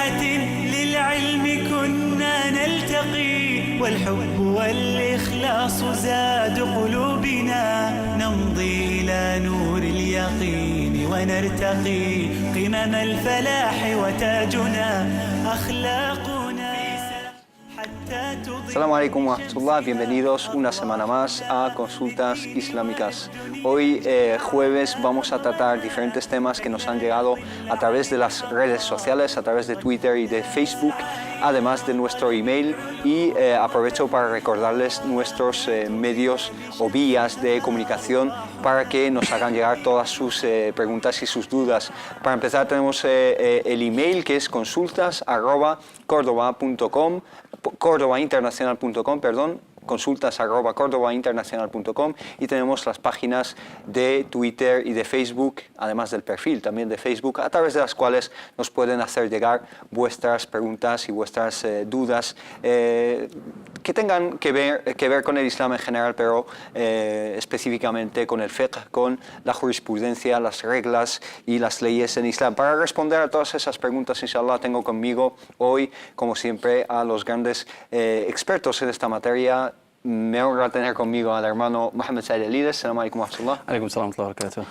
بساحة للعلم كنا نلتقي والحب والإخلاص زاد قلوبنا نمضي إلى نور اليقين ونرتقي قمم الفلاح وتاجنا أخلاقنا Assalamu alaikum wa rahmatullah, bienvenidos una semana más a Consultas Islámicas. Hoy jueves vamos a tratar diferentes temas que nos han llegado a través de las redes sociales, a través de Twitter y de Facebook, además de nuestro email, y aprovecho para recordarles nuestros medios o vías de comunicación para que nos hagan llegar todas sus preguntas y sus dudas. Para empezar tenemos el email, que es consultas@cordoba.com, cordobainternacional.com, perdón, consultas@cordobainternacional.com, y tenemos las páginas de Twitter y de Facebook, además del perfil también de Facebook, a través de las cuales nos pueden hacer llegar vuestras preguntas y vuestras dudas que tengan que ver con el Islam en general, pero específicamente con el fiqh, con la jurisprudencia, las reglas y las leyes en Islam. Para responder a todas esas preguntas, inshallah, tengo conmigo hoy, como siempre, a los grandes expertos en esta materia. Me honra tener conmigo al hermano Mohamed Said Elides. Assalamu alaikum wa rahmatullah. Alaikum salam wa barakatuh.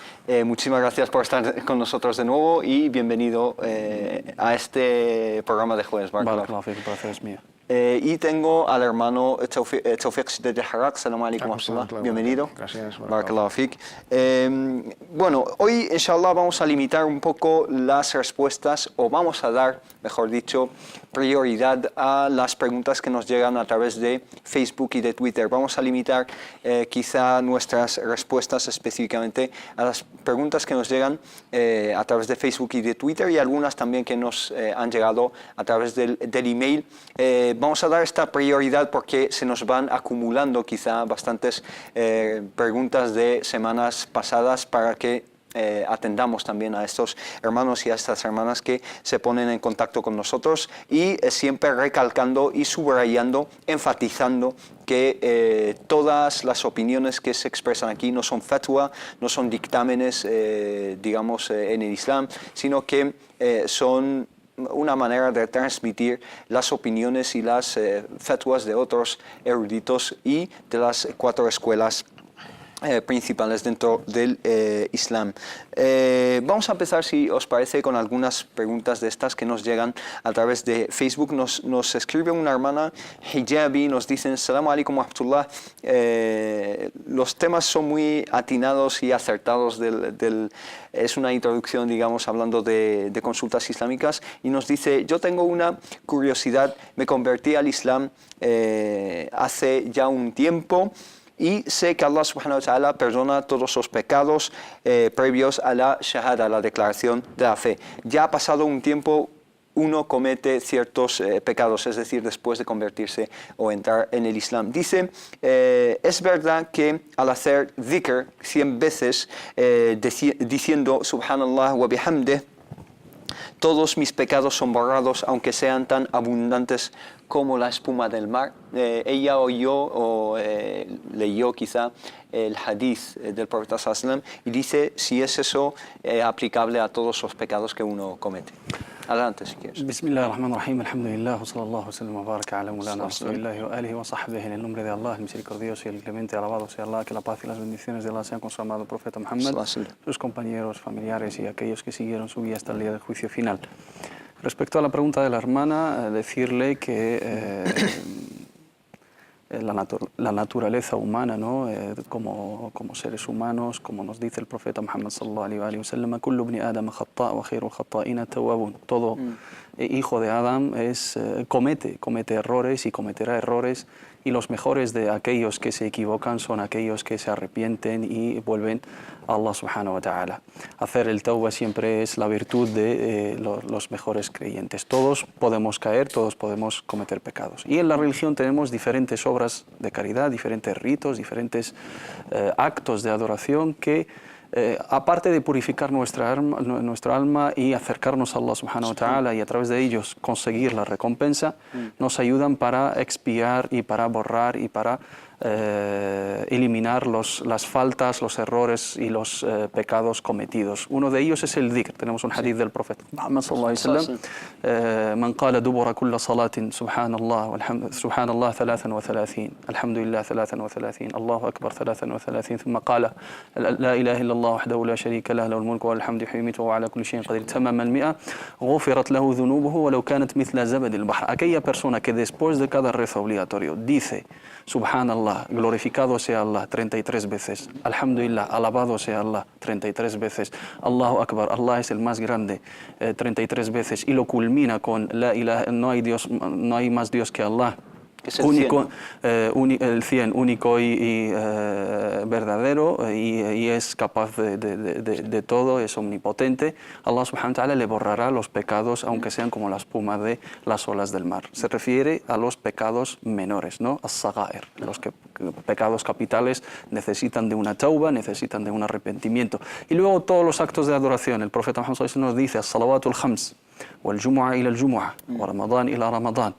Muchísimas gracias por estar con nosotros de nuevo y bienvenido a este programa de jueves. Barakallahu fiik, el placer es mío. Y tengo al hermano Tawfiq Shidad Harak. Assalamu alaikum wa rahmatullah. Bienvenido. Gracias. Barakallahu fiik. Bueno, hoy inshallah vamos a limitar un poco las respuestas, o vamos a dar, mejor dicho, prioridad a las preguntas que nos llegan a través de Facebook y de Twitter. Vamos a limitar quizá nuestras respuestas específicamente a las preguntas que nos llegan a través de Facebook y de Twitter, y algunas también que nos han llegado a través del email. Vamos a dar esta prioridad porque se nos van acumulando quizá bastantes preguntas de semanas pasadas, para que atendamos también a estos hermanos y a estas hermanas que se ponen en contacto con nosotros, y siempre recalcando y subrayando, enfatizando que todas las opiniones que se expresan aquí no son fatwa, no son dictámenes, digamos, en el Islam, sino que son una manera de transmitir las opiniones y las fatwas de otros eruditos y de las cuatro escuelas principales dentro del Islam. Vamos a empezar, si os parece, con algunas preguntas de estas que nos llegan a través de Facebook. Nos escribe una hermana, Hijabi, nos dicen: Assalamu alaikum wa rahmatullah. Los temas son muy atinados y acertados. Es una introducción, digamos, hablando de consultas islámicas, y nos dice: yo tengo una curiosidad, me convertí al Islam hace ya un tiempo, y sé que Allah subhanahu wa ta'ala perdona todos los pecados previos a la shahada, la declaración de la fe. Ya ha pasado un tiempo, uno comete ciertos pecados, es decir, después de convertirse o entrar en el Islam. Dice: es verdad que al hacer dhikr 100 veces, diciendo subhanallah wa bihamdih, todos mis pecados son borrados, aunque sean tan abundantes como la espuma del mar. Ella oyó o leyó quizá el hadith del profeta sallallahu alaihi wasallam, y dice si es eso aplicable a todos los pecados que uno comete. Adelante, si quieres. Bismillahirrahmanirrahim, alhamdulillah, wa sallallahu wa sallam wa baraka ala mulana rasulillahi wa alihi wa sahbihi. En el nombre de Allah, el misericordioso y el clemente, alabado sea Allah, que la paz y las bendiciones de Allah sean con su amado profeta Muhammad, sus compañeros, familiares y aquellos que siguieron su guía hasta el día del juicio final. Respecto a la pregunta de la hermana, decirle que la naturaleza humana, ¿no? Como seres humanos, como nos dice el profeta Muhammad sallallahu alaihi wa sallam: kullu ibni Adam khata' wa khairul khata'ina tawwabun. Todo hijo de Adam comete errores y cometerá errores, y los mejores de aquellos que se equivocan son aquellos que se arrepienten y vuelven a Allah subhanahu wa ta'ala. Hacer el tawbah siempre es la virtud de los mejores creyentes. Todos podemos caer, todos podemos cometer pecados. Y en la religión tenemos diferentes obras de caridad, diferentes ritos, diferentes actos de adoración que aparte de purificar nuestra alma y acercarnos a Allah subhanahu wa ta'ala y a través de ellos conseguir la recompensa, nos ayudan para expiar y para borrar y para eliminar las faltas, los errores y los pecados cometidos. Uno de ellos es el dhikr. Tenemos un hadith del profeta Muhammad sallallahu alaihi wasallam: man qala dubura kulla salatin subhanallah subhanallah 33 alhamdulillah 33 Allahu akbar 33 ثم قال لا إله إلا الله وحده لا شريك له له الملك وله الحمد يحيي ويميت وهو على كل شيء قدير تمام المئة غفرت له ذنوبه ولو كانت مثل زبد البحر. Aquella persona que después de cada rezo obligatorio dice Subhanallah, glorificado sea Allah 33 veces, Alhamdulillah, alabado sea Allah 33 veces, Allahu Akbar, Allah es el más grande 33 veces, y lo culmina con La ilaha, no hay más Dios que Allah. Es el Único, el 100, único y verdadero, y es capaz de todo, es omnipotente. Allah subhanahu wa ta'ala le borrará los pecados, aunque sean como la espuma de las olas del mar. Se refiere a los pecados menores, ¿no? As-sagair. Los pecados capitales necesitan de una tauba, necesitan de un arrepentimiento. Y luego todos los actos de adoración. El profeta Muhammad sallallahu alaihi wasallam nos dice: as-salawatul khams, wal jumu'a ila al-jumu'a, wa ramadan ila ramadan.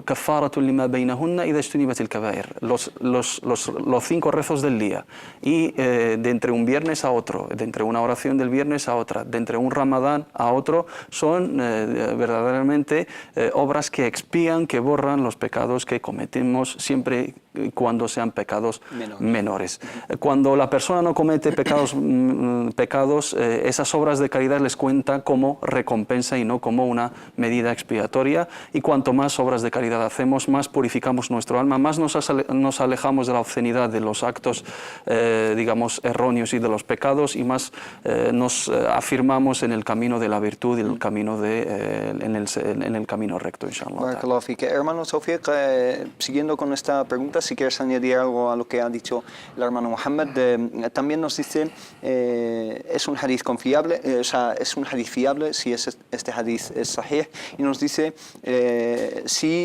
كفارة لما بينهن إذا اجتنبت الكبائر. Los 5 rezos del día, y de entre un viernes a otro, de entre una oración del viernes a otra, de entre un ramadán a otro, son verdaderamente obras que expían, que borran los pecados que cometemos, siempre y cuando sean pecados menores. Cuando la persona no comete pecados, esas obras de caridad les cuenta como recompensa y no como una medida expiatoria, y cuanto más obras de caridad hacemos, más purificamos nuestro alma, más nos alejamos de la obscenidad, de los actos, digamos, erróneos y de los pecados, y más nos afirmamos en el camino de la virtud y en el camino, en el camino recto, inshallah. Barakallahu fik. Hermano Tawfiq, siguiendo con esta pregunta, si quieres añadir algo a lo que ha dicho el hermano Muhammad, también nos dice, es un hadith confiable, o sea, es un hadith fiable, si este hadith es sahih, y nos dice si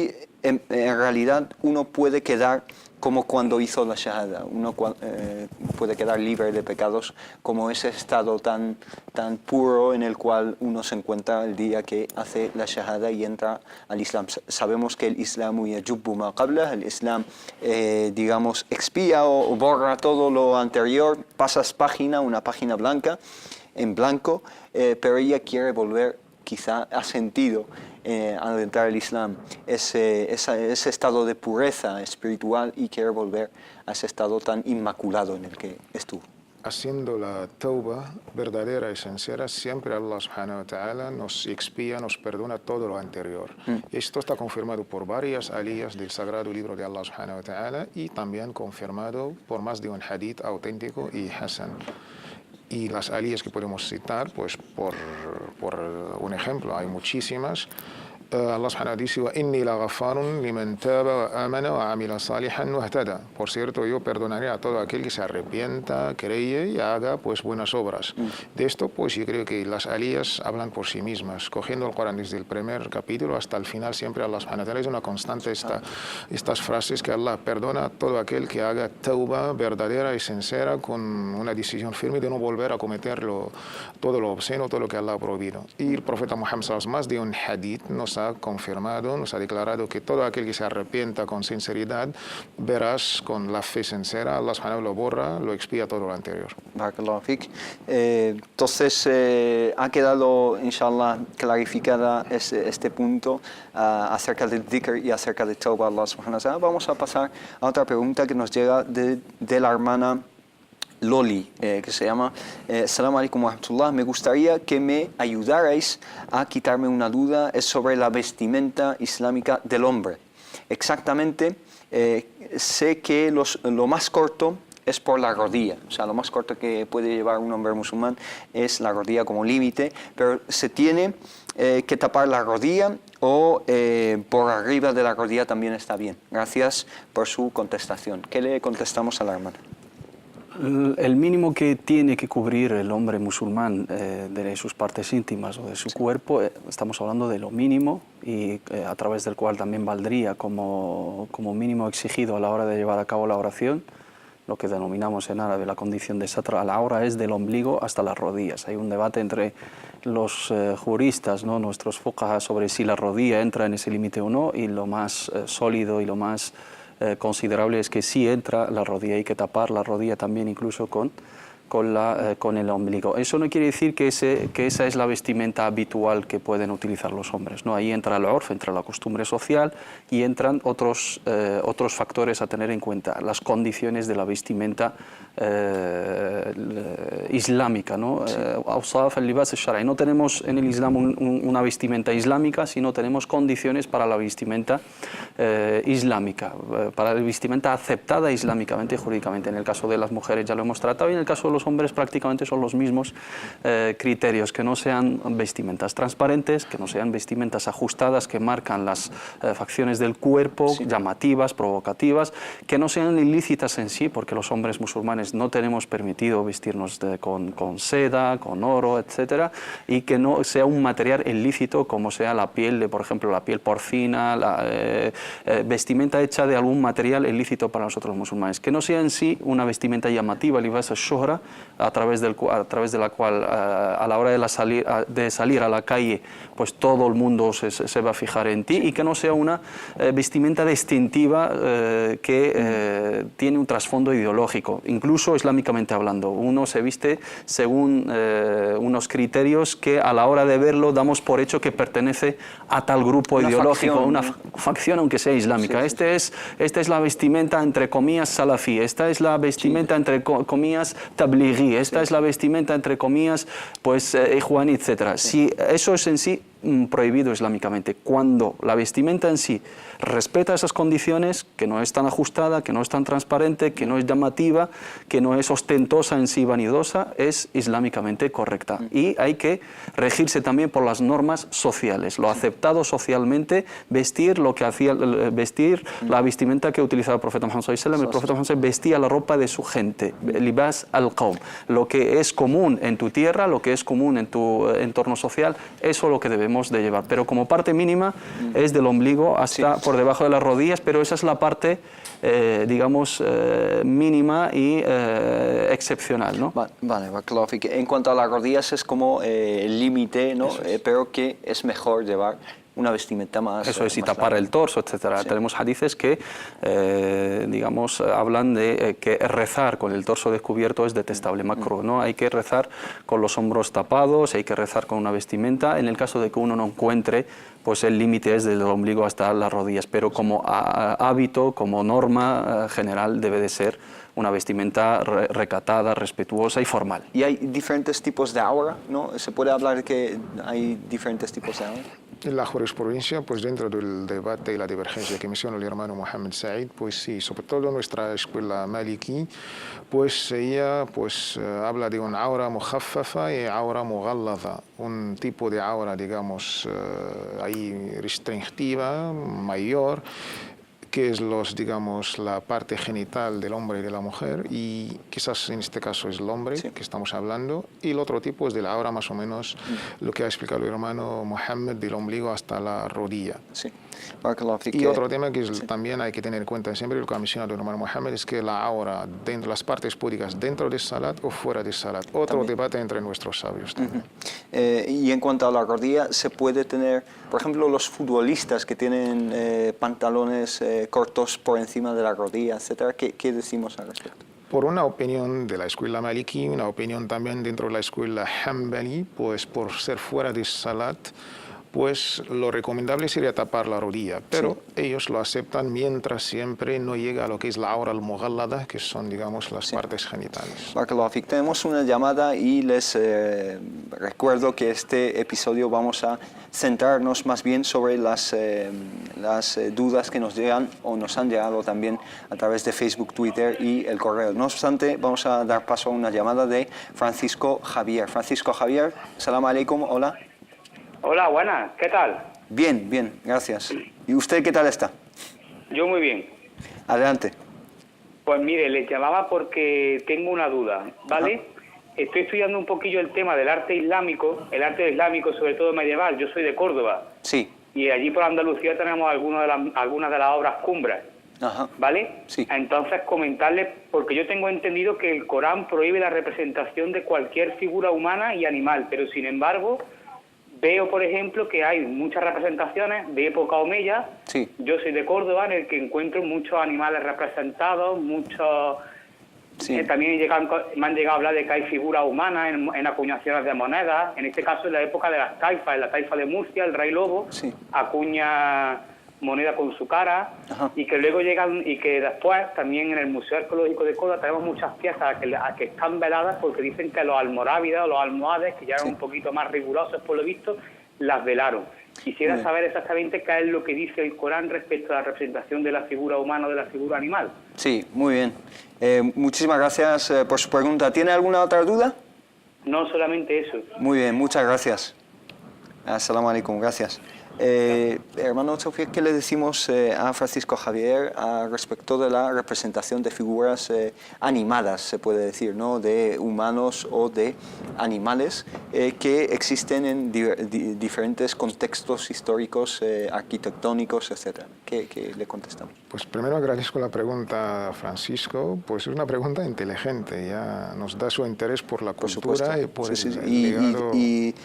en realidad uno puede quedar como cuando hizo la shahada, uno puede quedar libre de pecados, como ese estado tan puro en el cual uno se encuentra el día que hace la shahada y entra al Islam. Sabemos que el Islam yajubbu ma qablah, el Islam, digamos, expía o borra todo lo anterior, pasas página, una página blanca, en blanco, pero ella quiere volver, quizá ha sentido al entrar al Islam ese estado de pureza espiritual, y quiere volver a ese estado tan inmaculado en el que estuvo. Haciendo la tauba verdadera y sincera, siempre Allah subhanahu wa ta'ala nos expía, nos perdona todo lo anterior. Esto está confirmado por varias aliyas del sagrado libro de Allah subhanahu wa ta'ala, y también confirmado por más de un hadith auténtico y hasan. Y las aliyas que podemos citar, pues por un ejemplo, hay muchísimas. Allah subhanahu wa ta'ala dice: وَإِنِّي لَغَفَّارٌ لِمَنْ تَابَ وَآمَنَ وَعَمِلَ صَالِحًا وَاهْتَدَى. Por cierto, yo perdonaré a todo aquel que se arrepienta, cree y haga pues buenas obras. De esto, pues yo creo que las aliyas hablan por sí mismas. Cogiendo el Corán desde el primer capítulo hasta el final, siempre Allah subhanahu wa ta'ala es una constante estas frases, que Allah perdona a todo aquel que haga tauba verdadera y sincera, con una decisión firme de no volver a cometerlo, todo lo obsceno, todo lo que Allah ha prohibido. Y el profeta Muhammad sallallahu alaihi wasallam, más de un hadith, nos ha confirmado, nos ha declarado que todo aquel que se arrepienta con sinceridad, verás, con la fe sincera, Allah subhanahu wa ta'ala lo borra, lo expía todo lo anterior. Barakallahu fik. Entonces ha quedado, inshallah, clarificada este punto acerca del dhikr y acerca de tawbah Allah subhanahu wa ta'ala. Vamos a pasar a otra pregunta que nos llega de la hermana Loli, que se llama: Assalamu alaikum wa rahmatullah, me gustaría que me ayudarais a quitarme una duda, es sobre la vestimenta islámica del hombre. Exactamente, sé que lo más corto es por la rodilla, o sea, lo más corto que puede llevar un hombre musulmán es la rodilla como límite, pero se tiene que tapar la rodilla, o por arriba de la rodilla también está bien. Gracias por su contestación. ¿Qué le contestamos a la hermana? El mínimo que tiene que cubrir el hombre musulmán de sus partes íntimas o de su cuerpo, estamos hablando de lo mínimo, y a través del cual también valdría como mínimo exigido a la hora de llevar a cabo la oración, lo que denominamos en árabe la condición de satra al-awra, es del ombligo hasta las rodillas. Hay un debate entre los juristas, ¿no?, nuestros fuqaha, sobre si la rodilla entra en ese límite o no, y lo más sólido y lo más considerable es que sí entra la rodilla. Hay que tapar la rodilla también incluso con el ombligo. Eso no quiere decir que esa es la vestimenta habitual que pueden utilizar los hombres, ¿no? Ahí entra el urf, entra la costumbre social y entran otros factores a tener en cuenta, las condiciones de la vestimenta islámica, ¿no? Awsaf al-libas al-shar'i. No tenemos en el Islam una vestimenta islámica, sino tenemos condiciones para la vestimenta islámica, para la vestimenta aceptada islámicamente y jurídicamente. En el caso de las mujeres ya lo hemos tratado, y en el caso de los hombres prácticamente son los mismos criterios: que no sean vestimentas transparentes, que no sean vestimentas ajustadas que marcan las facciones del cuerpo, llamativas, provocativas, que no sean ilícitas en sí, porque los hombres musulmanes no tenemos permitido vestirnos con seda, con oro, etcétera, y que no sea un material ilícito como sea la piel, por ejemplo, la piel porcina, la vestimenta hecha de algún material ilícito para nosotros los musulmanes, que no sea en sí una vestimenta llamativa, libas al-shuhra, a través de la cual a la hora de salir a la calle pues todo el mundo se va a fijar en ti, y que no sea una vestimenta distintiva que tiene un trasfondo ideológico, incluso islámicamente hablando. Uno se viste según unos criterios que a la hora de verlo damos por hecho que pertenece a tal grupo ideológico, una facción aunque sea islámica. Esta es la vestimenta entre comillas salafí, esta es la vestimenta entre comillas tablighi, esta es la vestimenta entre comillas pues ikhwani, etcétera. Si eso es en sí prohibido islámicamente, cuando la vestimenta en sí respeta esas condiciones, que no es tan ajustada, que no es tan transparente, que no es llamativa, que no es ostentosa en sí, vanidosa, es islámicamente correcta. Y hay que regirse también por las normas sociales, lo aceptado socialmente, vestir lo que hacía, vestir la vestimenta que utilizaba el profeta Muhammad sallallahu alaihi wasallam. El profeta Muhammad vestía la ropa de su gente, libas al-qawm, lo que es común en tu tierra, lo que es común en tu entorno social, eso es lo que debemos de llevar, pero como parte mínima es del ombligo hasta por debajo de las rodillas, pero esa es la parte digamos mínima y excepcional, ¿no? Vale, en cuanto a las rodillas es como el límite, ¿no? Pero que es mejor llevar una vestimenta más... Eso es, y más tapar larga. el torso, etcétera. Tenemos hadices que, digamos, hablan de que rezar con el torso descubierto es detestable, makruh, ¿no? Hay que rezar con los hombros tapados, hay que rezar con una vestimenta. En el caso de que uno no encuentre, pues el límite es del ombligo hasta las rodillas, pero como hábito, como norma general, debe de ser una vestimenta recatada, respetuosa y formal. Y hay diferentes tipos de aura, ¿no? ¿Se puede hablar de que hay diferentes tipos de aura? En la jurisprudencia, pues dentro del debate y la divergencia que menciona el hermano Mohammed Said, pues sí, sobre todo nuestra escuela maliki, pues ella pues habla de un aura mukhaffafa y aura mughallaza, un tipo de aura, digamos, ahí restrictiva, mayor, que es digamos, la parte genital del hombre y de la mujer, y quizás en este caso es el hombre que estamos hablando, y el otro tipo es de la aura más o menos lo que ha explicado el hermano Mohammed, del ombligo hasta la rodilla. Sí. Y otro tema que también hay que tener en cuenta siempre, lo que ha mencionado el hermano Mohammed, es que la aura, dentro las partes púdicas, dentro de salat o fuera de salat. Otro debate entre nuestros sabios también. Y en cuanto a la rodilla, se puede tener, por ejemplo, los futbolistas que tienen pantalones cortos por encima de la rodilla, etcétera. ¿Qué decimos al respecto? Por una opinión de la escuela maliki, una opinión también dentro de la escuela hanbali, pues por ser fuera de salat, pues lo recomendable sería tapar la rodilla, pero ellos lo aceptan mientras siempre no llega a lo que es la aura al-mughallada, que son, digamos, las partes genitales. Barakallahu. Tenemos una llamada y les recuerdo que este episodio vamos a centrarnos más bien sobre las dudas que nos llegan o nos han llegado también a través de Facebook, Twitter y el correo. No obstante, vamos a dar paso a una llamada de Francisco Javier. Francisco Javier, salam alaikum, hola. Hola, buenas, ¿qué tal? Bien, bien, gracias. ¿Y usted qué tal está? Yo muy bien. Adelante. Pues mire, les llamaba porque tengo una duda, ¿vale? Estoy estudiando un poquillo el tema del arte islámico, sobre todo medieval. Yo soy de Córdoba. Sí. Y allí por Andalucía tenemos algunas de las obras cumbres. Ajá. ¿vale? Sí. Entonces comentarle, porque yo tengo entendido que el Corán prohíbe la representación de cualquier figura humana y animal, pero sin embargo veo, por ejemplo, que hay muchas representaciones de época omeya. Sí. Yo soy de Córdoba, en el que encuentro muchos animales representados, muchos... Sí. También me han llegado a hablar de que hay figuras humanas en acuñaciones de monedas. En este caso, en la época de las taifas, en la taifa de Murcia, el rey lobo Sí. acuña moneda con su cara. Ajá. Y que luego llegan, y que después también en el Museo Arqueológico de Córdoba tenemos muchas piezas que están veladas porque dicen que los almorávides o los almohades, que ya eran Sí. un poquito más rigurosos por lo visto, las velaron. Quisiera Bien. saber exactamente qué es lo que dice el Corán respecto a la representación de la figura humana o de la figura animal. Sí, muy bien. Muchísimas gracias por su pregunta. ¿Tiene alguna otra duda? No solamente eso. Muy bien, muchas gracias. Assalamu alaikum, gracias. Hermano Sofía, ¿qué le decimos a Francisco Javier respecto de la representación de figuras animadas, se puede decir, ¿no? De humanos o de animales que existen en diferentes contextos históricos, arquitectónicos, etcétera? ¿Qué le contestamos? Pues primero agradezco la pregunta, Francisco, pues es una pregunta inteligente, ya nos da su interés por la cultura y por Sí, sí, sí. el legado. Y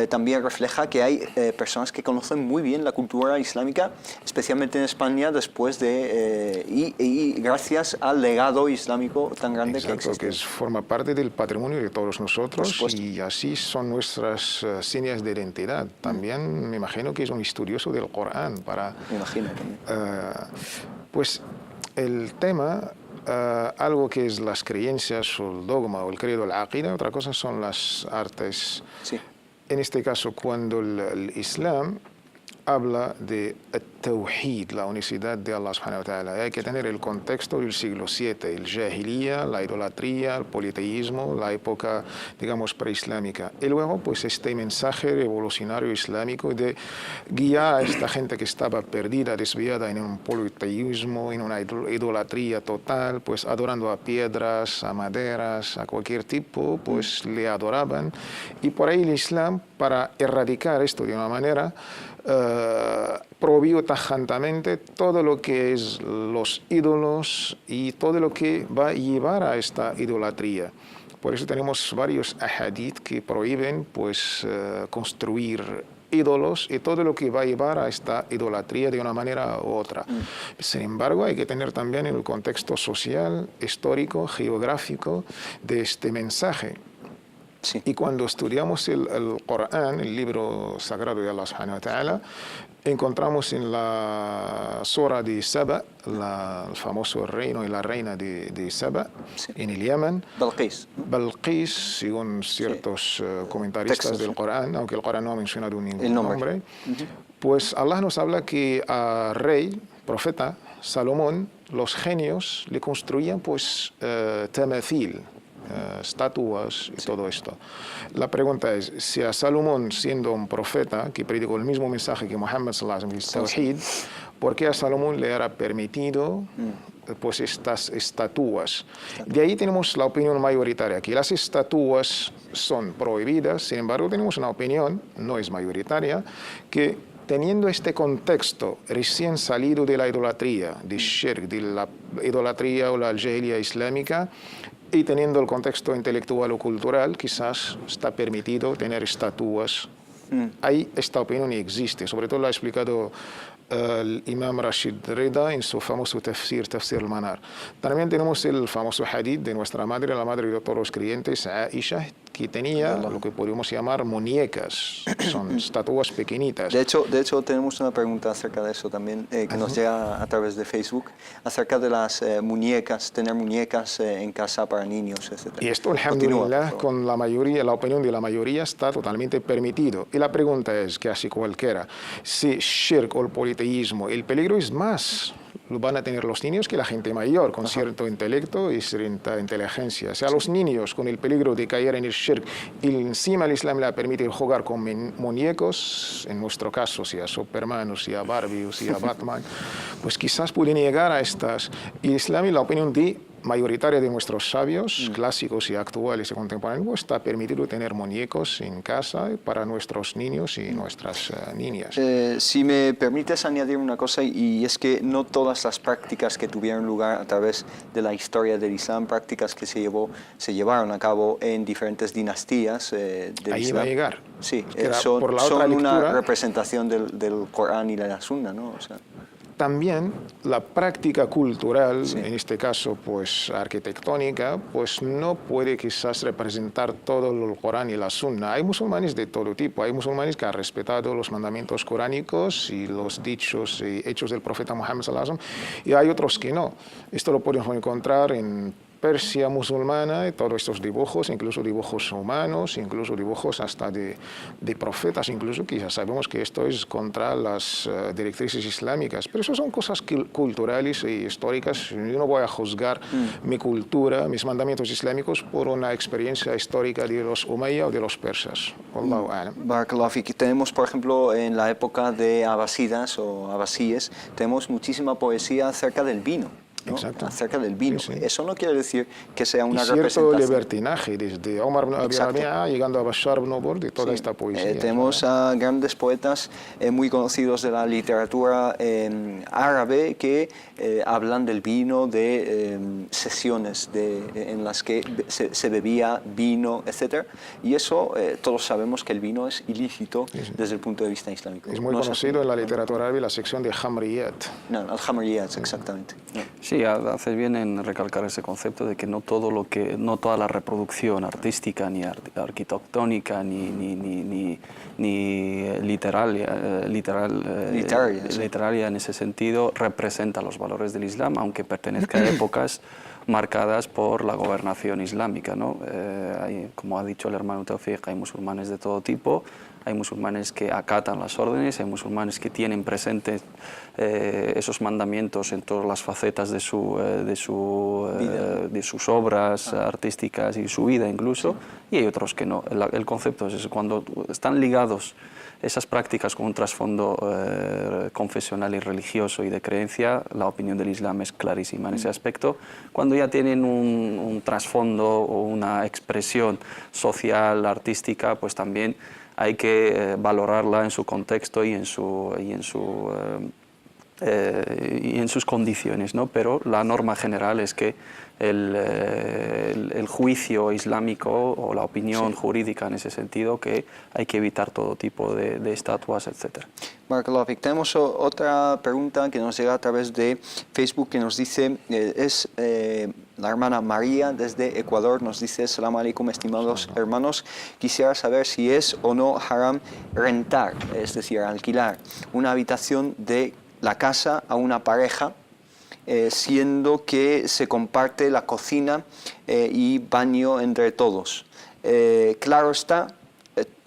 también refleja que hay personas que conocen muy bien la cultura islámica, especialmente en España, después de y gracias al legado islámico tan grande que Exacto, existe. forma parte del patrimonio de todos Por nosotros supuesto. y así son nuestras señas de identidad. También me imagino que es un estudioso del Corán para... Me imagino también. Pues el tema, algo que es las creencias o el dogma o el credo, la aqida, otra cosa son las artes. Sí. En este caso, cuando el Islam habla de tawhid, la unicidad de Allah subhanahu wa ta'ala. Hay que tener el contexto del siglo VII, el jahiliya, la idolatría, el politeísmo, la época, digamos, preislámica. Y luego, pues, este mensaje revolucionario islámico de guiar a esta gente que estaba perdida, desviada en un politeísmo, en una idolatría total, pues, adorando a piedras, a maderas, a cualquier tipo, pues, le adoraban. Y por ahí el Islam, para erradicar esto de una manera, prohibió tajantemente todo lo que es los ídolos y todo lo que va a llevar a esta idolatría. Por eso tenemos varios ahadith que prohíben pues, construir ídolos y todo lo que va a llevar a esta idolatría de una manera u otra. Sin embargo, hay que tener también el contexto social, histórico, geográfico de este mensaje. Sí. Y cuando estudiamos el Corán, el libro sagrado de Allah subhanahu wa ta'ala, encontramos en la Sura de Saba, el famoso reino y la reina de Saba, Sí. en el Yemen, Balqis. Balqis, según ciertos comentaristas Textos. del Corán, aunque el Corán no ha mencionado ningún El nombre. pues Allah nos habla que al rey, profeta Salomón, los genios le construían pues tamathil, estatuas y todo esto. La pregunta es, si a Salomón, siendo un profeta que predicó el mismo mensaje que Muhammad sallallahu alaihi wasallam, el tawhid, ¿por qué a Salomón le era permitido pues estas estatuas? De ahí tenemos la opinión mayoritaria, que las estatuas son prohibidas. Sin embargo, tenemos una opinión, no es mayoritaria, que teniendo este contexto recién salido de la idolatría, de shirk, de la idolatría o la jahiliya islámica, y teniendo el contexto intelectual o cultural, quizás está permitido tener estatuas. Ahí esta opinión existe, sobre todo lo ha explicado el imam Rashid Rida en su famoso Tafsir al-Manar. También tenemos el famoso hadith de nuestra madre, la madre de todos los creyentes, Aisha, que tenía lo que podríamos llamar muñecas, son estatuas pequeñitas. De hecho, tenemos una pregunta acerca de eso también, que nos llega a través de Facebook, acerca de las muñecas, tener muñecas en casa para niños, etc. Y esto, Continúa, alhamdulillah, por favor. con la mayoría, la opinión de la mayoría está totalmente permitido. Y la pregunta es, que así cualquiera, si shirk o el politeísmo, el peligro es más, lo van a tener los niños que la gente mayor, con cierto intelecto y cierta inteligencia. O sea, los niños con el peligro de caer en el shirk, y encima el Islam le ha permitido jugar con muñecos, en nuestro caso, si a Superman, o si a Barbie, o si a Batman, pues quizás pueden llegar a estas. Y el Islam, y la opinión de mayoritaria de nuestros sabios, clásicos y actuales y contemporáneos, está permitido tener muñecos en casa para nuestros niños y nuestras niñas. Si me permites añadir una cosa, y es que no todas las prácticas que tuvieron lugar a través de la historia del Islam, prácticas que se llevaron a cabo en diferentes dinastías del Ahí Islam. va a llegar. Sí, Era son, por la otra son una lectura. representación del Corán y de la Sunna, ¿no? O sea, También la práctica cultural, Sí. en este caso pues arquitectónica, pues no puede quizás representar todo el Corán y la Sunna. Hay musulmanes de todo tipo, hay musulmanes que han respetado los mandamientos coránicos y los dichos y hechos del profeta Muhammad sallallahu alaihi wasallam, y hay otros que no. Esto lo podemos encontrar en Persia musulmana, y todos estos dibujos, incluso dibujos humanos, incluso dibujos hasta de profetas, incluso que ya sabemos que esto es contra las directrices islámicas, pero eso son cosas culturales y históricas. Yo no voy a juzgar mi cultura, mis mandamientos islámicos por una experiencia histórica de los Umayya o de los persas. Wallahu a'lam. Barakallahu fik. Tenemos, por ejemplo, en la época de Abasidas o Abasíes, tenemos muchísima poesía acerca del vino. ¿no? Exacto. Acerca del vino. Sí, sí. Eso no quiere decir que sea una Y cierto representación. libertinaje, desde Omar ibn Abi Exacto. Rabi'a llegando a Bashar ibn Nur, de toda Sí. esta poesía. Tenemos a grandes poetas muy conocidos de la literatura árabe que hablan del vino, de sesiones en las que se bebía vino, etc. Y eso todos sabemos que el vino es ilícito desde el punto de vista islámico. Es muy No conocido así. en la literatura árabe la sección de Hamriyat. No, al-Hamariyat, exactamente. No. Sí, haces bien en recalcar ese concepto de que no toda la reproducción artística, ni arquitectónica, ni literaria en ese sentido representa los valores del Islam, aunque pertenezca a épocas marcadas por la gobernación islámica, ¿no? Como ha dicho el hermano Tawfiq, hay musulmanes de todo tipo. Hay musulmanes que acatan las órdenes, hay musulmanes que tienen presentes esos mandamientos en todas las facetas de sus obras artísticas y su vida incluso, y hay otros que no. El concepto es eso, cuando están ligados esas prácticas con un trasfondo confesional y religioso y de creencia, la opinión del Islam es clarísima en ese aspecto. Cuando ya tienen un trasfondo o una expresión social, artística, pues también hay que valorarla en su contexto y en sus condiciones, ¿no? Pero la norma general es que el juicio islámico o la opinión jurídica en ese sentido, que hay que evitar todo tipo de estatuas, etc. Barakallahu fik. Tenemos otra pregunta que nos llega a través de Facebook que nos dice, la hermana María desde Ecuador, nos dice: Assalamu alaikum, estimados hermanos, quisiera saber si es o no haram rentar, es decir, alquilar una habitación de la casa a una pareja, siendo que se comparte la cocina y baño entre todos. Claro está,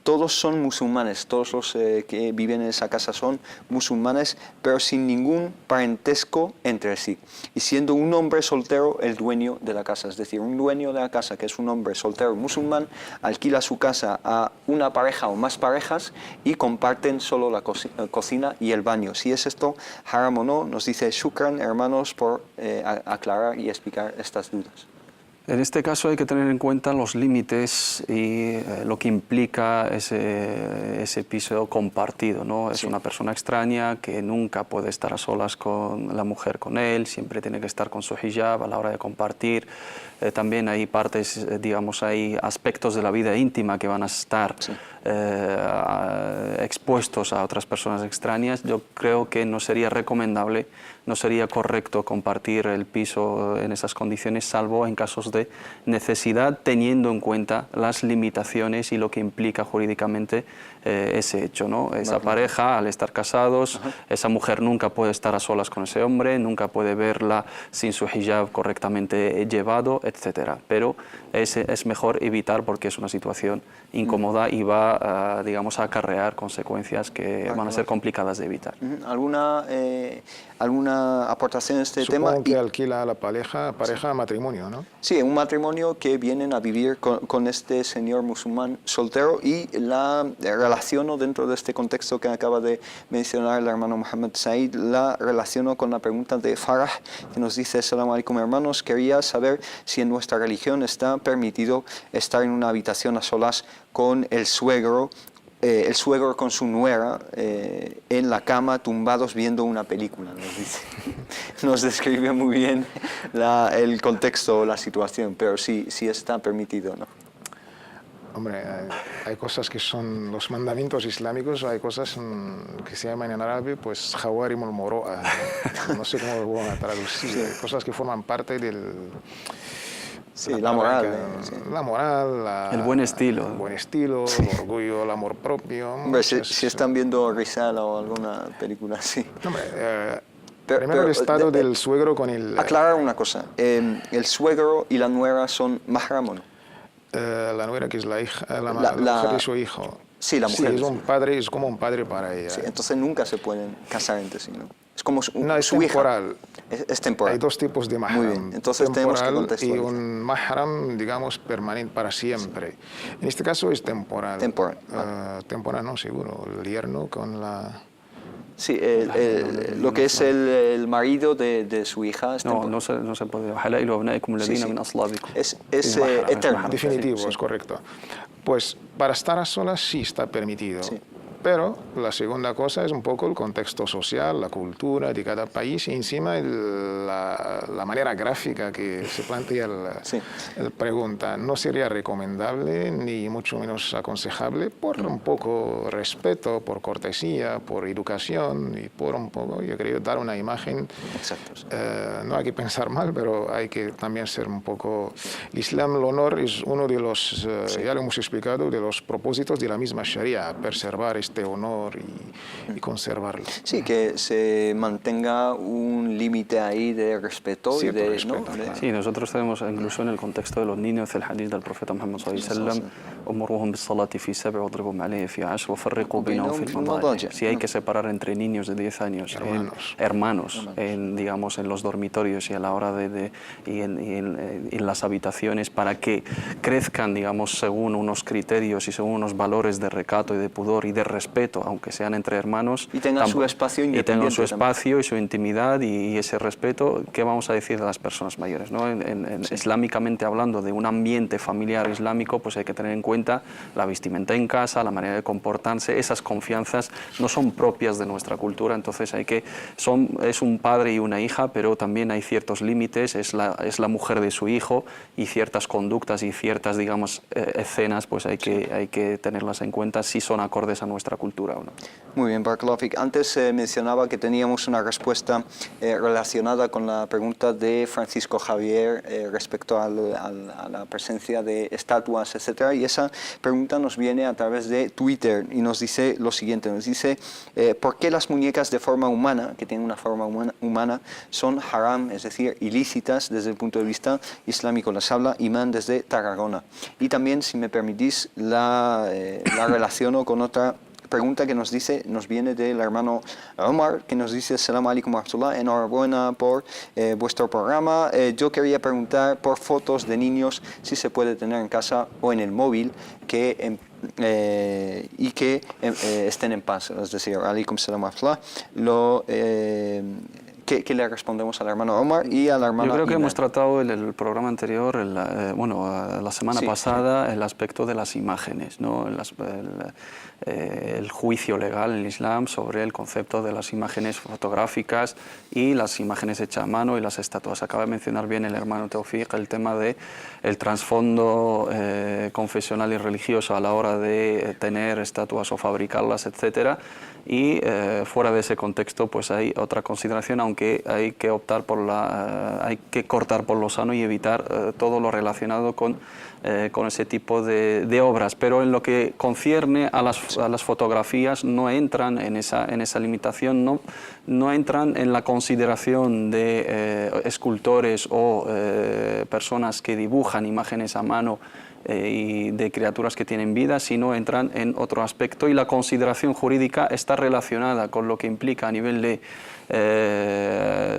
todos son musulmanes, todos los que viven en esa casa son musulmanes, pero sin ningún parentesco entre sí. Y siendo un hombre soltero el dueño de la casa, es decir, un dueño de la casa que es un hombre soltero musulmán, alquila su casa a una pareja o más parejas y comparten solo la cocina y el baño. Si es esto haram o no, nos dice shukran, hermanos, por aclarar y explicar estas dudas. En este caso hay que tener en cuenta los límites y lo que implica ese piso compartido, ¿no? Es una persona extraña que nunca puede estar a solas con la mujer, con él, siempre tiene que estar con su hijab a la hora de compartir. También hay partes, digamos, hay aspectos de la vida íntima que van a estar expuestos a otras personas extrañas. Yo creo que no sería recomendable, no sería correcto compartir el piso en esas condiciones, salvo en casos de necesidad, teniendo en cuenta las limitaciones y lo que implica jurídicamente ese hecho, ¿no? Esa pareja, al estar casados, esa mujer nunca puede estar a solas con ese hombre, nunca puede verla sin su hijab correctamente llevado, etc. Pero es mejor evitar, porque es una situación incómoda y va, digamos, a acarrear consecuencias consecuencias que van a ser complicadas de evitar. ¿Alguna aportación a este tema? Supongo que alquila a la pareja matrimonio, ¿no? Sí, un matrimonio que vienen a vivir con este señor musulmán soltero, y la relaciono dentro de este contexto que acaba de mencionar el hermano Mohammed Said, la relaciono con la pregunta de Farah, que nos dice: Assalamu alaikum hermanos, quería saber si en nuestra religión está permitido estar en una habitación a solas con el suegro con su nuera en la cama, tumbados viendo una película, nos dice. Nos describe muy bien el contexto, la situación, pero sí está permitido, ¿no? Hombre, hay cosas que son los mandamientos islámicos, hay cosas que se llaman en árabe, pues, jawarimul moro'a, no sé cómo lo voy a traducir, hay cosas que forman parte del... Sí, la moral. La moral, el buen estilo. El buen estilo, el orgullo, el amor propio. Hombre, si están viendo Risala o alguna película así. Hombre, primero el estado del suegro con el... Aclarar una cosa, ¿el suegro y la nuera son mahram o no? La nuera, que es la hija, la mujer de su hijo. Sí, la mujer. Sí, es como un padre para ella. Sí, entonces nunca se pueden casar entre sí, ¿no? Es como su temporal. Hija. Es temporal. Hay dos tipos de mahram. Muy bien, entonces tenemos que contextualizar. Y un mahram, digamos, permanente para siempre. Sí. En este caso es temporal. Temporal. Temporal, no, seguro. El yerno con la... Sí, lo que es el marido de su hija. No se puede. Es eterno. Definitivo, sí. Es correcto. Pues para estar a solas sí está permitido. Sí. Pero la segunda cosa es un poco el contexto social, la cultura de cada país, y encima la manera gráfica que se plantea la pregunta. No sería recomendable ni mucho menos aconsejable, por un poco respeto, por cortesía, por educación y por un poco, yo creo, dar una imagen. Exacto. No hay que pensar mal, pero hay que también ser un poco... El Islam, el honor es uno de los, ya lo hemos explicado, de los propósitos de la misma Sharia, preservar este honor y conservarlo. Sí, que se mantenga un límite ahí de respeto. Cierto, y de respeto, ¿no? Sí, nosotros tenemos incluso en el contexto de los niños el hadith del profeta Muhammad sallallahu alaihi wasallam, si hay que separar entre niños de 10 años, hermanos digamos, en los dormitorios y a la hora en las habitaciones, para que crezcan, digamos, según unos criterios y según unos valores de recato y de pudor y de respeto, aunque sean entre hermanos, y tengan su espacio independiente, y tengan su espacio y su intimidad y ese respeto. ¿Qué vamos a decir de las personas mayores, ¿no? Islámicamente hablando, de un ambiente familiar islámico, pues hay que tener en cuenta la vestimenta en casa, la manera de comportarse. Esas confianzas no son propias de nuestra cultura, entonces es un padre y una hija, pero también hay ciertos límites, es la mujer de su hijo, y ciertas conductas y ciertas, digamos, escenas, pues hay que tenerlas en cuenta si son acordes a nuestra cultura o no. Muy bien, Barakallahu Fik. Antes mencionaba que teníamos una respuesta relacionada con la pregunta de Francisco Javier respecto a la presencia de estatuas, etc. Y esa pregunta nos viene a través de Twitter y nos dice lo siguiente, nos dice: ¿por qué las muñecas de forma humana, que tienen una forma humana, son haram, es decir, ilícitas desde el punto de vista islámico? Las habla Imán desde Tarragona. Y también, si me permitís, la relaciono con otra pregunta que nos viene del hermano Omar, que nos dice: Assalamu alaikum wa rahmatullah, enhorabuena por vuestro programa. Yo quería preguntar por fotos de niños, si se puede tener en casa o en el móvil, que estén en paz, es decir, alaikum salam wa rahmatullah. ¿Qué le respondemos al hermano Omar y a la hermana? Yo creo que Ina? hemos tratado en el programa anterior, la semana pasada, el aspecto de las imágenes, ¿no? El juicio legal en el Islam sobre el concepto de las imágenes fotográficas y las imágenes hechas a mano y las estatuas. Acaba de mencionar bien el hermano Tawfiq el tema de el trasfondo confesional y religioso a la hora de tener estatuas o fabricarlas, etcétera. Y fuera de ese contexto, pues hay otra consideración, aunque hay que optar hay que cortar por lo sano y evitar todo lo relacionado con ese tipo de obras. Pero en lo que concierne a las fotografías, no entran en esa limitación, no entran en la consideración de escultores o personas que dibujan imágenes a mano y de criaturas que tienen vida, sino entran en otro aspecto, y la consideración jurídica está relacionada con lo que implica a nivel de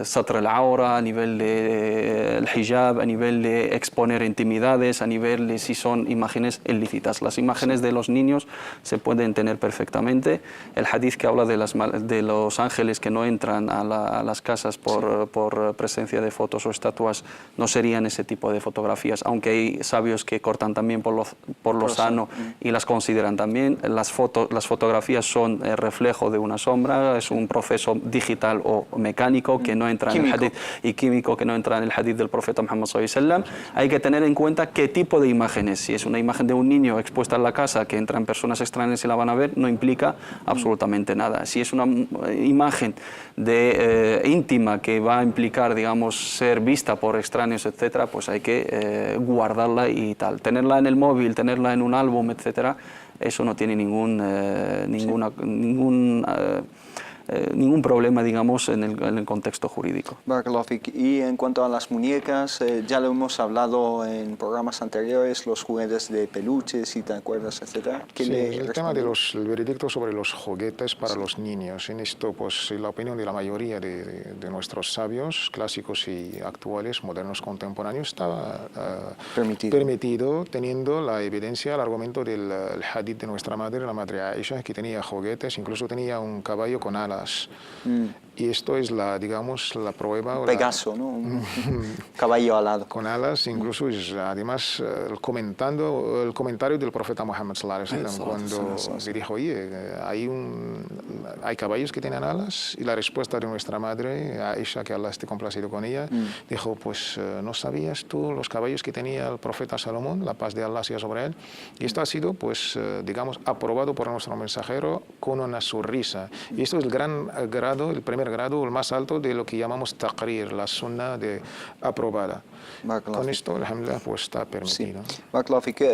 satr al-aura, a nivel de el hijab, a nivel de exponer intimidades, a nivel de si son imágenes ilícitas. Las imágenes de los niños se pueden tener perfectamente. El hadith que habla de los ángeles que no entran a las casas por presencia de fotos o estatuas no serían ese tipo de fotografías, aunque hay sabios que cortan también por lo sano y las consideran también. Las fotografías son el reflejo de una sombra, es un proceso digital o mecánico que no entra en el hadith, y químico que no entra en el hadith del profeta Muhammad sallallahu alaihi wasallam. Hay que tener en cuenta qué tipo de imagen es. Si es una imagen de un niño expuesta en la casa que entran personas extrañas y la van a ver, no implica absolutamente nada. Si es una imagen íntima que va a implicar, digamos, ser vista por extraños, etcétera, pues hay que guardarla y tal. Tenerla en el móvil, tenerla en un álbum, etcétera, eso no tiene ningún problema, digamos, en el contexto jurídico. Barakallahu fik. Y en cuanto a las muñecas, ya lo hemos hablado en programas anteriores, los juguetes de peluches, si te acuerdas, etcétera. Sí, el tema del veredicto sobre los juguetes para los niños. En esto, pues, la opinión de la mayoría de nuestros sabios, clásicos y actuales, modernos, contemporáneos, estaba permitido, teniendo la evidencia, el argumento del hadith de nuestra madre, la madre Aisha, que tenía juguetes, incluso tenía un caballo con alas. Y esto es digamos, la prueba. Pegaso, ¿no? Un caballo alado. Con alas, incluso es además el comentario del profeta Muhammad sallallahu alaihi wasallam, cuando se dijo, oye, hay caballos que tienen alas, y la respuesta de nuestra madre, Aisha, que Allah esté complacido con ella, dijo, pues, ¿no sabías tú los caballos que tenía el profeta Salomón, la paz de Allah sea sobre él? Y esto ha sido, pues, digamos, aprobado por nuestro mensajero con una sonrisa. Y esto es el gran grado, el primer grado, el más alto de lo que llamamos taqrir, la sunna aprobada. Con esto, alhamdulillah, pues está permitido. Sí.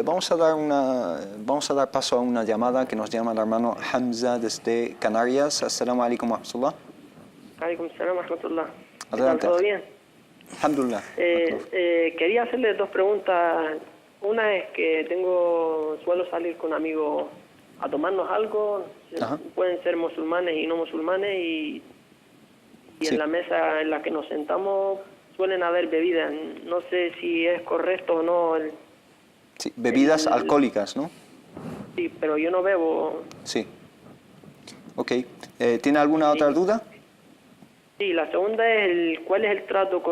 Vamos a dar paso a una llamada que nos llama el hermano Hamza desde Canarias. Assalamu alaikum wa rahmatullah. Alaikum salam wa rahmatullah. Adelante. ¿Todo bien? Alhamdulillah. Quería hacerle dos preguntas. Una es que suelo salir con amigos a tomarnos algo. Ajá. Pueden ser musulmanes y no musulmanes, y en la mesa en la que nos sentamos suelen haber bebidas. No sé si es correcto o no. Sí, bebidas alcohólicas, ¿no? Sí, pero yo no bebo. Sí. Ok. ¿Tiene alguna otra duda? Sí, la segunda es ¿cuál es el trato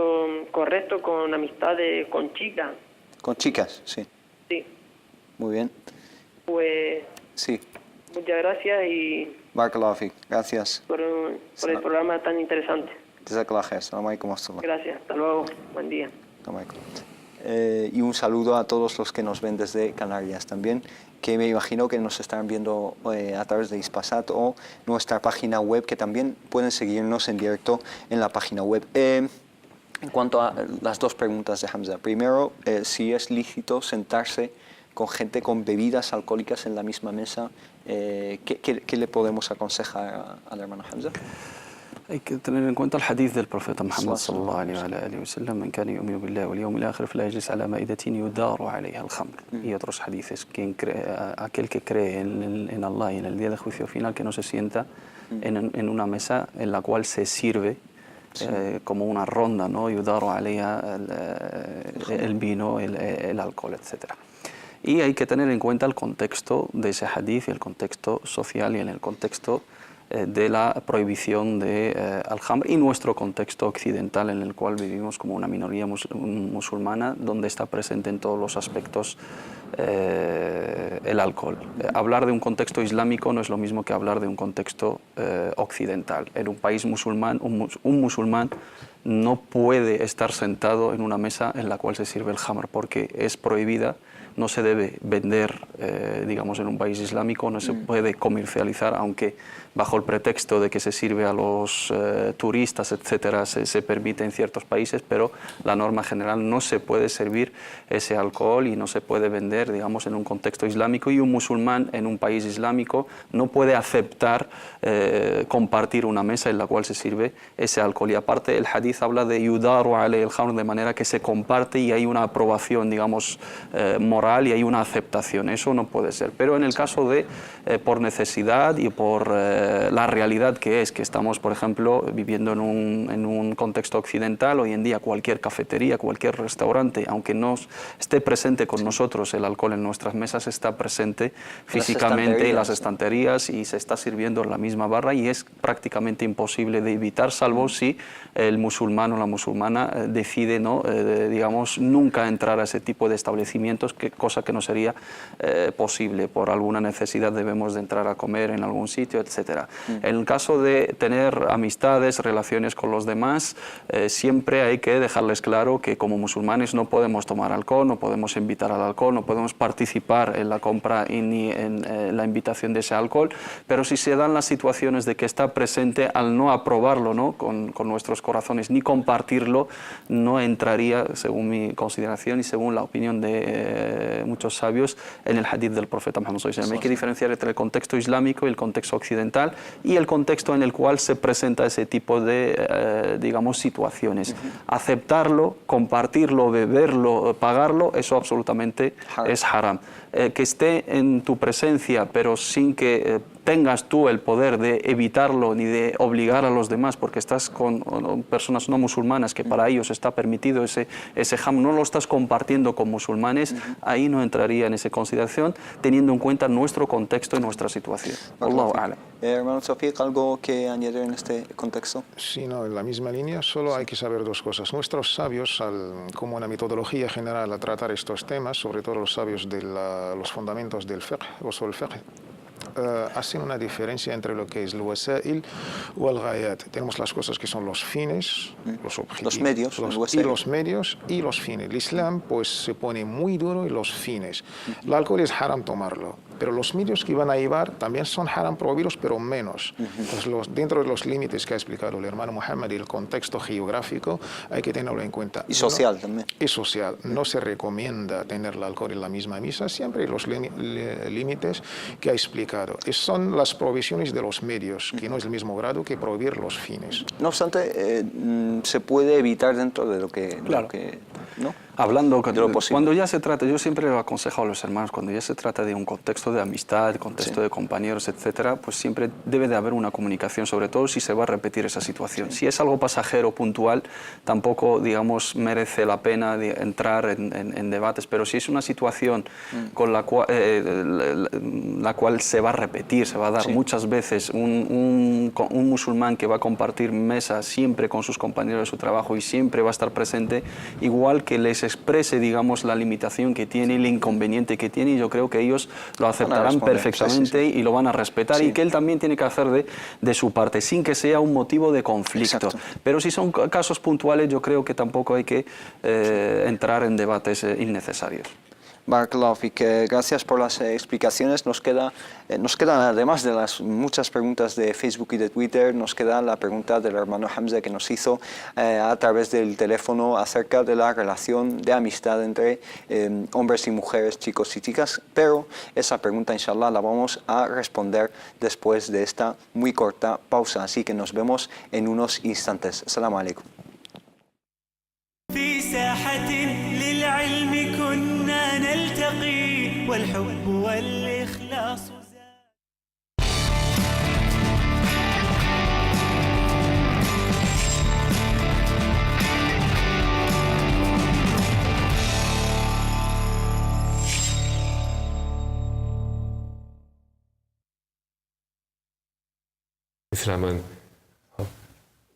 correcto con amistades con chicas? Con chicas, sí. Sí. Muy bien. Pues sí. Muchas gracias y Barakallahu fik. Gracias. Por el programa tan interesante. Gracias, hasta luego, buen día. Y un saludo a todos los que nos ven desde Canarias también, que me imagino que nos están viendo a través de Hispasat o nuestra página web, que también pueden seguirnos en directo en la página web. En cuanto a las dos preguntas de Hamza, primero, si es lícito sentarse con gente con bebidas alcohólicas en la misma mesa, ¿qué le podemos aconsejar al hermano Hamza? Hay que tener en cuenta el hadith del profeta Muhammad sallallahu alaihi wasallam, man kana yu'minu billahi wal yawmil akhir fala yajlis ala ma'idatin yudaru alayha al-khamr. Y otros hadiths, aquel que cree en Allah y en el día de juicio final, que no se sienta en una mesa en la cual se sirve como una ronda, ¿no? Yudaru alayha el vino, el alcohol, etcétera. Y hay que tener en cuenta el contexto de ese hadith y el contexto social y en el contexto de la prohibición de al-Khamr y nuestro contexto occidental en el cual vivimos como una minoría musulmana, donde está presente en todos los aspectos el alcohol. Hablar de un contexto islámico no es lo mismo que hablar de un contexto occidental. En un país musulmán, un musulmán no puede estar sentado en una mesa en la cual se sirve el Khamr porque es prohibida. No se debe vender, digamos, en un país islámico, no se puede comercializar, aunque bajo el pretexto de que se sirve a los turistas, etcétera, se permite en ciertos países, pero la norma general no se puede servir ese alcohol y no se puede vender, digamos, en un contexto islámico, y un musulmán en un país islámico no puede aceptar compartir una mesa en la cual se sirve ese alcohol. Y aparte el hadith habla de yudaru alayhi al-khamr, de manera que se comparte y hay una aprobación, digamos, moral moral y hay una aceptación. Eso no puede ser. Pero en el caso de por necesidad y por la realidad que es, que estamos, por ejemplo, viviendo en un contexto occidental, hoy en día cualquier cafetería, cualquier restaurante, aunque no esté presente con nosotros el alcohol en nuestras mesas, está presente físicamente en las estanterías y se está sirviendo en la misma barra y es prácticamente imposible de evitar, salvo si el musulmán o la musulmana decide digamos, nunca entrar a ese tipo de establecimientos, cosa que no sería posible. Por alguna necesidad debemos de entrar a comer en algún sitio, etc. En el caso de tener amistades, relaciones con los demás, siempre hay que dejarles claro que como musulmanes no podemos tomar alcohol, no podemos invitar al alcohol, no podemos participar en la compra ni en la invitación de ese alcohol, pero si se dan las situaciones de que está presente, al no aprobarlo, ¿no?, con nuestros corazones ni compartirlo, no entraría, según mi consideración y según la opinión de muchos sabios, en el hadith del profeta Muhammad sallallahu alaihi wasallam. Hay que diferenciar entre el contexto islámico y el contexto occidental y el contexto en el cual se presenta ese tipo de, digamos, situaciones. Aceptarlo, compartirlo, beberlo, pagarlo, eso absolutamente es haram. Que esté en tu presencia, pero sin que tengas tú el poder de evitarlo ni de obligar a los demás, porque estás con personas no musulmanas, que para ellos está permitido ese ham, no lo estás compartiendo con musulmanes, ahí no entraría en esa consideración, teniendo en cuenta nuestro contexto y nuestra situación. Allahu a'lam. Hermano Tawfiq, ¿algo que añadir en este contexto? Sí, no, en la misma línea, solo hay que saber dos cosas. Nuestros sabios, como una metodología general a tratar estos temas, sobre todo los sabios de los fundamentos del fiqh, usul al-fiqh, hacen una diferencia entre lo que es el wasail o el ghayat. Tenemos las cosas que son los fines, los objetivos, los medios, los medios y los fines. El Islam pues se pone muy duro en los fines. El alcohol es haram tomarlo, pero los medios que van a llevar también son haram prohibidos, pero menos. Entonces, dentro de los límites que ha explicado el hermano Muhammad y el contexto geográfico, hay que tenerlo en cuenta. Y social también. Y social. No se recomienda tener el alcohol en la misma misa, siempre los límites que ha explicado. Son las prohibiciones de los medios, que no es el mismo grado que prohibir los fines. No obstante, se puede evitar dentro de lo que... Claro. ¿no? Hablando, de lo posible. cuando ya se trata, yo siempre lo aconsejo a los hermanos, cuando ya se trata de un contexto de amistad, contexto de compañeros, etcétera, pues siempre debe de haber una comunicación, sobre todo si se va a repetir esa situación. Si es algo pasajero, puntual, tampoco, digamos, merece la pena entrar en debates, pero si es una situación con la cual se va a repetir, se va a dar muchas veces, un musulmán que va a compartir mesa siempre con sus compañeros de su trabajo y siempre va a estar presente, igual que les exprese, digamos, la limitación que tiene, el inconveniente que tiene, y yo creo que ellos lo aceptarán perfectamente y lo van a respetar, y que él también tiene que hacer de su parte, sin que sea un motivo de conflicto. Exacto. Pero si son casos puntuales, yo creo que tampoco hay que entrar en debates innecesarios. Barakallahu Fik, gracias por las explicaciones. Nos quedan, además de las muchas preguntas de Facebook y de Twitter, nos queda la pregunta del hermano Hamza que nos hizo a través del teléfono acerca de la relación de amistad entre hombres y mujeres, chicos y chicas, pero esa pregunta, inshallah, la vamos a responder después de esta muy corta pausa, así que nos vemos en unos instantes. Assalamu alaikum. في ساحة للعلم كنا نلتقي والحب والإخلاص 이슬람은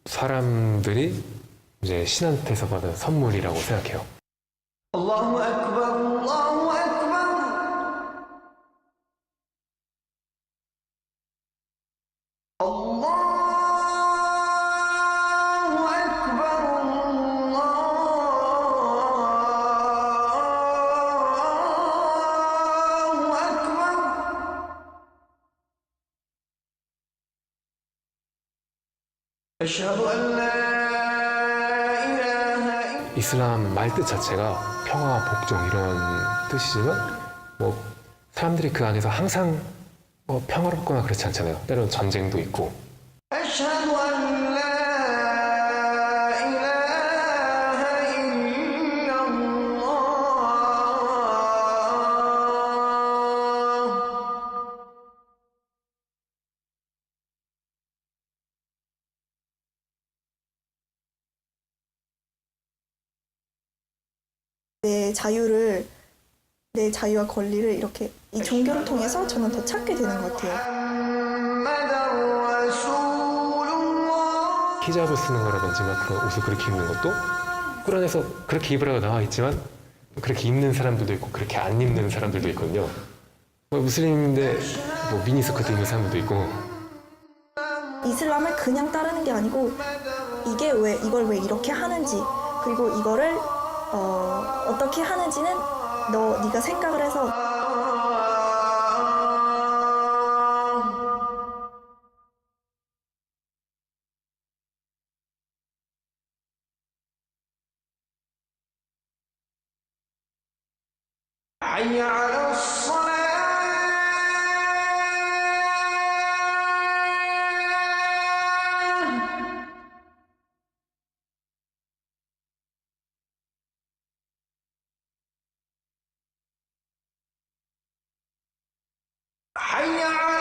사람들이 이제 신한테서 받은 선물이라고 생각해요. الله أكبر الله أكبر الله أكبر الله أكبر أشهد أن لا 이슬람 말뜻 자체가 평화, 복종 이런 뜻이지만 뭐 사람들이 그 안에서 항상 뭐 평화롭거나 그렇지 않잖아요. 때로는 전쟁도 있고. أشهد أن لا إله إلا الله 내 자유를, 내 자유와 권리를 이렇게 이 종교를 통해서 저는 더 찾게 되는 것 같아요. 히잡을 쓰는 거라든지 막 그런 옷을 그렇게 입는 것도 꾸란에서 그렇게 입으라고 나와 있지만 그렇게 입는 사람들도 있고 그렇게 안 입는 사람들도 있거든요. 뭐 무슬림인데 뭐 미니스커트 입는 사람들도 있고. 이슬람을 그냥 따르는 게 아니고 이걸 왜 이렇게 하는지, 그리고 이거를 어떻게 하는지는 네가 생각을 해서 حي على الصلاة حي على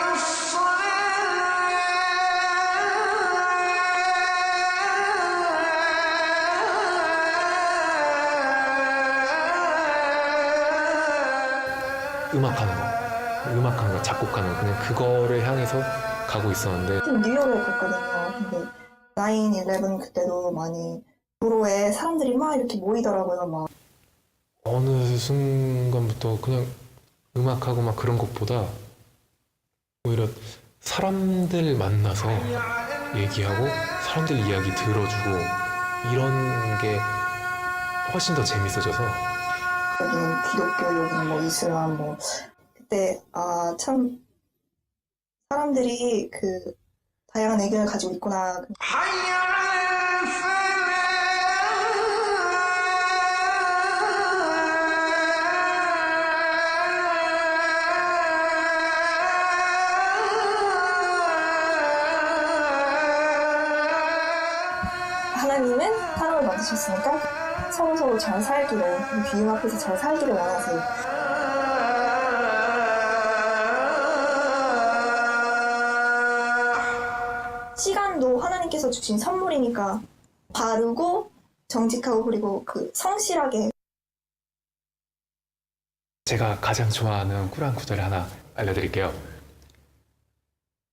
음악하는 거, 작곡하는 거, 그냥 그거를 향해서 가고 있었는데. 뉴욕에 갔거든요. 근데 9/11 그때도 많이 도로에 사람들이 막 이렇게 모이더라고요. 막 어느 순간부터 그냥 음악하고 막 그런 것보다 오히려 사람들 만나서 얘기하고 사람들 이야기 들어주고 이런 게 훨씬 더 재밌어져서. 여기는 기독교, 여기는 뭐 이슬람, 뭐 그때 참 사람들이 그 다양한 의견을 가지고 있구나. حي على 하나님은 사람을 만드셨으니까 서로서로 잘 살기를, 주님 앞에서 잘 살기를 원하세요. 시간도 하나님께서 주신 선물이니까 바르고 정직하고 그리고 그 성실하게. 제가 가장 좋아하는 꾸란 구절 하나 알려드릴게요.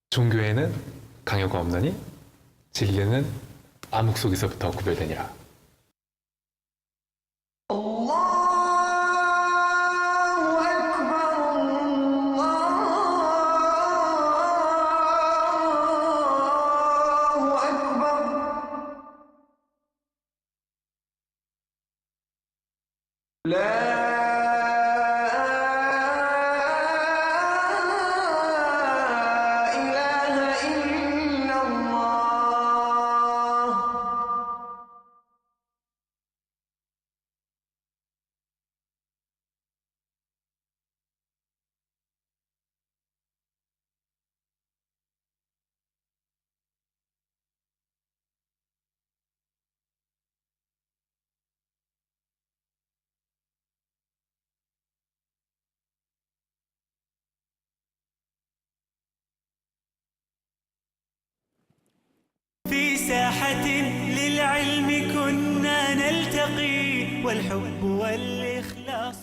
종교에는 강요가 없나니 진리는 암흑 속에서부터 구별되니라. الله أكبر الله أكبر لا إله إلا الله في ساحة للعلم كنا نلتقي والحب والإخلاص.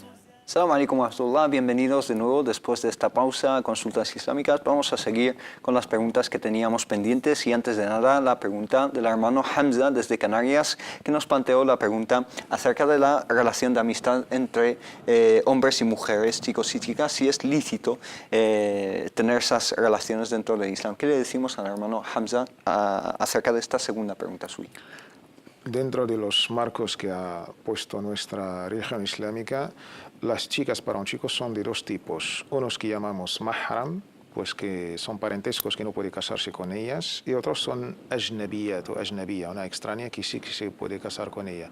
Assalamu alaikum wa rahmatullah, bienvenidos de nuevo después de esta pausa, consultas islámicas. Vamos a seguir con las preguntas que teníamos pendientes y antes de nada la pregunta del hermano Hamza desde Canarias que nos planteó la pregunta acerca de la relación de amistad entre hombres y mujeres, chicos y chicas, si es lícito tener esas relaciones dentro del Islam. ¿Qué le decimos al hermano Hamza acerca de esta segunda pregunta suya? Dentro de los marcos que ha puesto nuestra religión islámica, las chicas para un chico son de dos tipos. Unos que llamamos mahram, pues que son parentescos que no puede casarse con ellas, y otros son ajnabiyat o ajnabiya, una extraña que sí que se puede casar con ella.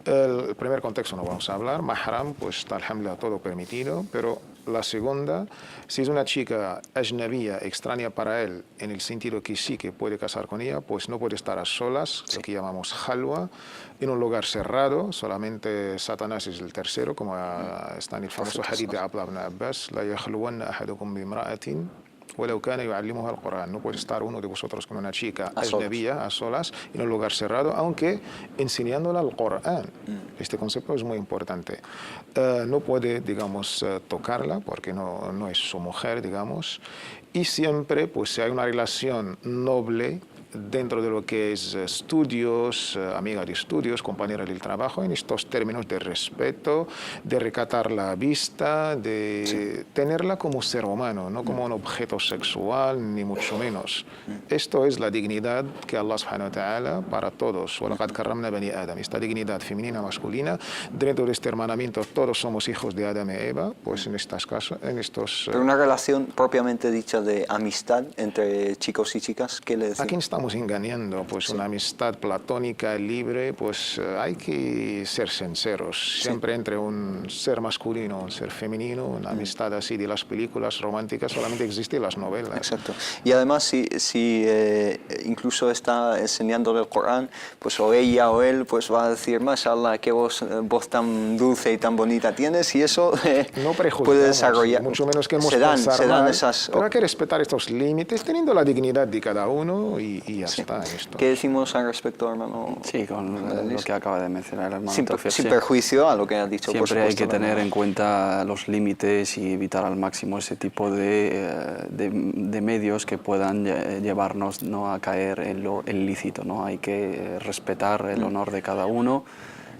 El primer contexto no vamos a hablar, mahram, pues está alhamdulillah todo permitido, pero la segunda, si es una chica ajnabiya, extraña para él, en el sentido que sí que puede casar con ella, pues no puede estar a solas, lo que llamamos halwa, en un lugar cerrado, solamente Satanás es el tercero, como está en el famoso hadith de Abdullah ibn Abbas, la yakhluwanna ahadukum bimra'atin ولو كان يعلمها القرآن. No puede estar uno de vosotros con una chica A solas. ajnabiyya, a solas, en un lugar cerrado, aunque enseñándola el Corán. Este concepto es muy importante. No puede, digamos, tocarla porque no es su mujer, digamos. Y siempre, pues, si hay una relación noble dentro de lo que es estudios, amiga de estudios, compañera del trabajo, en estos términos de respeto, de recatar la vista, de tenerla como ser humano, no como un objeto sexual, ni mucho menos. Esto es la dignidad que Allah subhanahu wa ta'ala para todos. وَلَقَدْ كَرَّمْنَا بَنِي آدَمَ. Esta dignidad femenina, masculina, dentro de este hermanamiento todos somos hijos de Adán y Eva, pues en estos casos, en estos... Pero una relación propiamente dicha de amistad entre chicos y chicas, ¿qué le ¿A decís? quién estamos engañando? Pues una amistad platónica, libre, pues hay que ser sinceros. Siempre entre un ser masculino, un ser femenino, una amistad así de las películas románticas solamente existe en las novelas. Exacto. Y además, si incluso está enseñándole el Corán, pues o ella o él pues va a decir, mashallah, qué voz tan dulce y tan bonita tienes, y eso No prejuzgamos, puede desarrollar. mucho menos que se dan mal, esas... pero hay que respetar estos límites, teniendo la dignidad de cada uno y ya está. Esto. ¿Qué decimos al respecto, hermano? Sí, con lo que acaba de mencionar el hermano Sin Tawfiq, perjuicio a lo que ha dicho. por siempre hay supuesto, que tener ¿no? en cuenta los límites y evitar al máximo ese tipo de medios que puedan llevarnos, ¿no?, a caer en lo ilícito, ¿no? Hay que respetar el honor de cada uno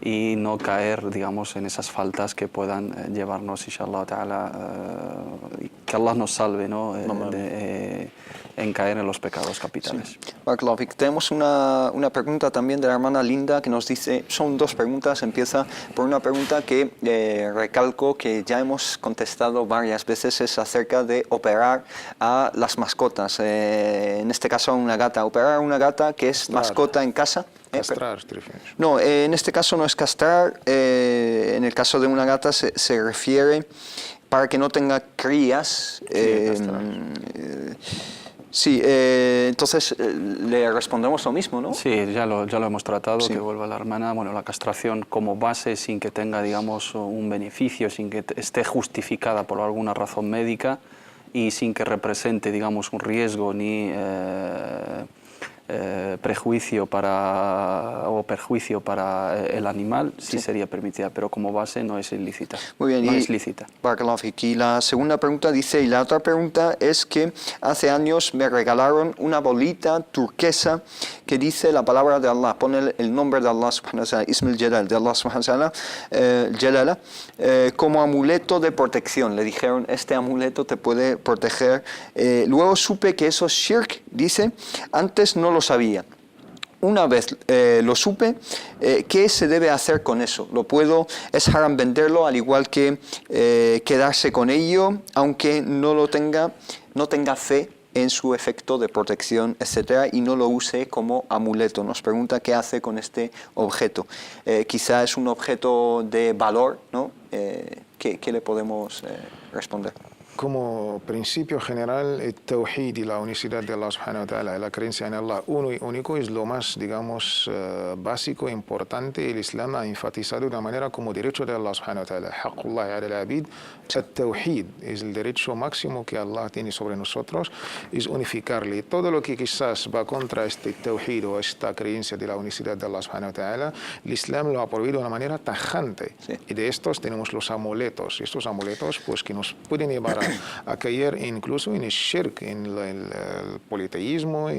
y no caer, digamos, en esas faltas que puedan llevarnos, inshallah ta'ala, que Allah nos salve, ¿no?, en caer en los pecados capitales. Barakallahu fik. Tenemos una pregunta también de la hermana Linda que nos dice, son dos preguntas, empieza por una pregunta que recalco que ya hemos contestado varias veces, es acerca de operar a las mascotas, en este caso a una gata, operar a una gata que es mascota en casa. Castrar, te refieres. No, en este caso no es castrar, en el caso de una gata se refiere para que no tenga crías. Sí, entonces le respondemos lo mismo, ¿no? Sí, ya lo hemos tratado, Sí. que vuelva la hermana. Bueno, la castración como base, sin que tenga, digamos, un beneficio, sin que esté justificada por alguna razón médica y sin que represente, digamos, un riesgo ni perjuicio para el animal, sí sería permitida, pero como base no es ilícita. Muy bien, no y, es lícita. Barakallahu fik. Y la segunda pregunta dice, y la otra pregunta es que hace años me regalaron una bolita turquesa que dice la palabra de Allah, pone el nombre de Allah subhanahu wa ta'ala, Ism al-Jalal, de Allah subhanahu wa ta'ala, Jalala, como amuleto de protección. Le dijeron, este amuleto te puede proteger. Luego supe que eso es shirk, dice, antes no lo sabía. Una vez lo supe, ¿qué se debe hacer con eso? ¿Es haram venderlo, al igual que quedarse con ello, aunque no tenga fe en su efecto de protección, etcétera, y no lo use como amuleto? Nos pregunta qué hace con este objeto. Quizá es un objeto de valor, ¿no? ¿Qué le podemos responder? Como principio general, el tawhid y la unicidad de Allah subhanahu wa ta'ala, la creencia en Allah uno y único, es lo más, digamos, básico e importante. El Islam ha enfatizado de una manera como derecho de Allah subhanahu wa ta'ala. Haqqullahi ala al-abid, el tawhid es el derecho máximo que Allah tiene sobre nosotros, es unificarle. Todo lo que quizás va contra este tawhid o esta creencia de la unicidad de Allah subhanahu wa ta'ala, el Islam lo ha prohibido de una manera tajante. Sí. Y de estos tenemos los amuletos. Estos amuletos, pues, que nos pueden llevar a caer incluso en el shirk, en el politeísmo, en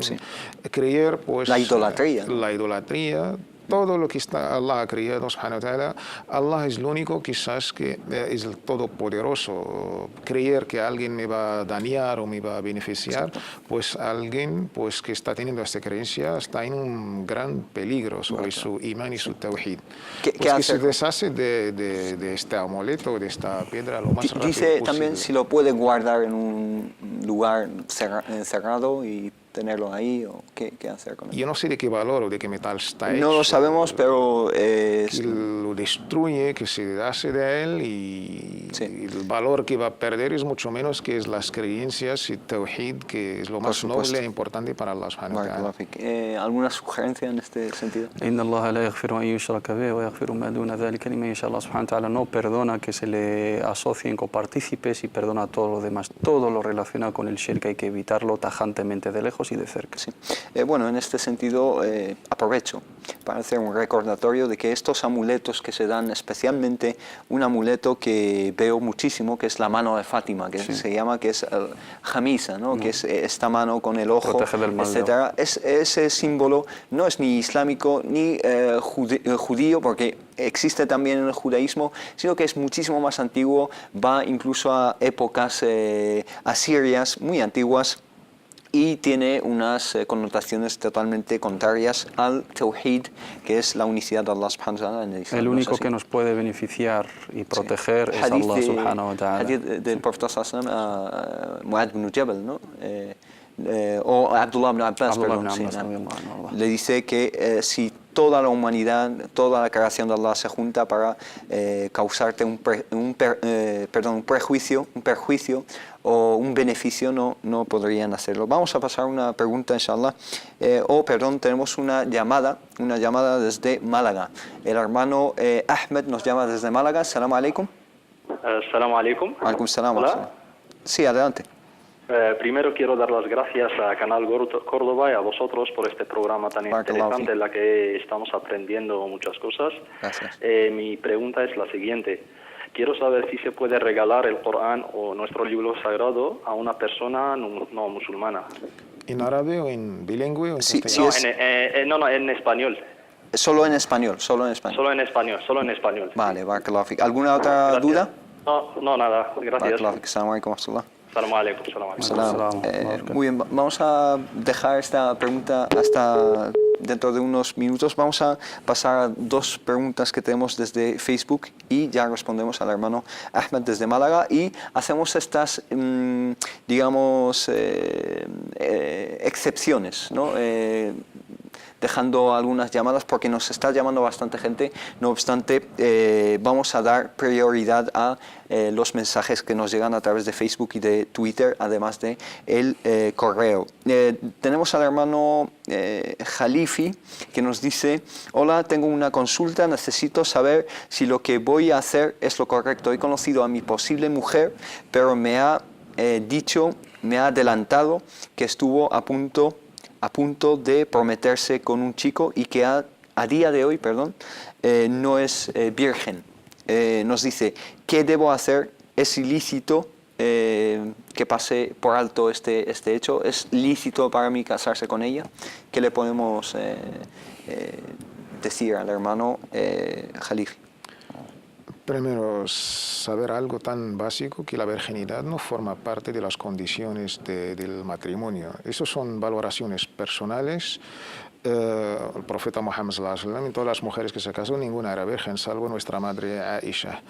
creer, pues... La idolatría, ¿no? La idolatría, todo lo que Allah ha creado, subhanahu wa ta'ala, Allah es lo único quizás que es el todopoderoso. Creer que alguien me va a dañar o me va a beneficiar, pues alguien, pues, que está teniendo esta creencia está en un gran peligro sobre su imán y su tawhid. ¿Qué Que hacer? se deshace de este amuleto, de esta piedra lo más rápido Dice posible. también si lo puede guardar en un lugar encerrado y tenerlo ahí o qué hacer con él? Yo no sé de qué valor o de qué metal está hecho. No lo sabemos, pero Que lo destruye, que se deshace de él y el valor que va a perder es mucho menos que es las creencias y tawhid, que es lo más noble e importante para Allah subhanahu wa ta'ala. Barakallahu fik. ¿Alguna sugerencia en este sentido? إن الله لا يغفر أن يشرك به ويغفر ما دون ذلك لمن يشاء. Allah subhanahu wa ta'ala no perdona que se le asocien copartícipes y perdona todo lo demás. Todo lo relacionado con el shirk hay que evitarlo tajantemente de lejos y de cerca. Sí. Bueno, en este sentido aprovecho para hacer un recordatorio de que estos amuletos que se dan, especialmente un amuleto que veo muchísimo, que es la mano de Fátima, que se llama, que es el jamisa, ¿no? Que es esta mano con el ojo, etcétera. Ese símbolo no es ni islámico ni judío, porque existe también en el judaísmo, sino que es muchísimo más antiguo, va incluso a épocas asirias muy antiguas, y tiene unas connotaciones totalmente contrarias al tawhid, que es la unicidad de Allah subhanahu wa ta'ala en el Islam. El único que nos puede beneficiar y proteger es Allah subhanahu wa ta'ala. Hadith del profeta sallallahu alaihi wasallam, Mu'adh ibn Jabal, ¿no? O Abdullah ibn Abbas, perdón, le dice que si toda la humanidad, toda la creación de Allah se junta para causarte un perjuicio o un beneficio, no podrían hacerlo. Vamos a pasar una pregunta, inshallah. Tenemos una llamada desde Málaga. El hermano Ahmed nos llama desde Málaga. Assalamu alaikum. Assalamu alaikum. Alaikum salam. Hola. Sí, adelante. Primero quiero dar las gracias a Canal Córdoba y a vosotros por este programa tan interesante en la que estamos aprendiendo muchas cosas. Gracias. Mi pregunta es la siguiente. Quiero saber si se puede regalar el Corán o nuestro libro sagrado a una persona no musulmana. ¿En árabe o en bilingüe o en castellano? No, en español. Solo en español. Solo en español. Vale, barakallahu fik. ¿Alguna otra duda? No, nada. Gracias. Barakallahu fik. Assalamu alaikum wa rahmatullah. Muy bien, vamos a dejar esta pregunta hasta dentro de unos minutos. Vamos a pasar a dos preguntas que tenemos desde Facebook y ya respondemos al hermano Ahmed desde Málaga y hacemos estas, excepciones, ¿no? Dejando algunas llamadas porque nos está llamando bastante gente. No obstante, vamos a dar prioridad a los mensajes que nos llegan a través de Facebook y de Twitter, además de el correo. Tenemos al hermano Jalifi, que nos dice: hola, tengo una consulta, necesito saber si lo que voy a hacer es lo correcto. He conocido a mi posible mujer, pero me ha adelantado que estuvo a punto de prometerse con un chico y que a día de hoy, no es virgen. Nos dice: ¿qué debo hacer? ¿Es ilícito que pase por alto este hecho? ¿Es lícito para mí casarse con ella? ¿Qué le podemos decir al hermano Jalifi? Primero, saber algo tan básico que la virginidad no forma parte de las condiciones del matrimonio. Esas son valoraciones personales. El profeta Muhammad sallallahu alaihi wasallam, y todas las mujeres que se casaron, ninguna era virgen, salvo nuestra madre Aisha.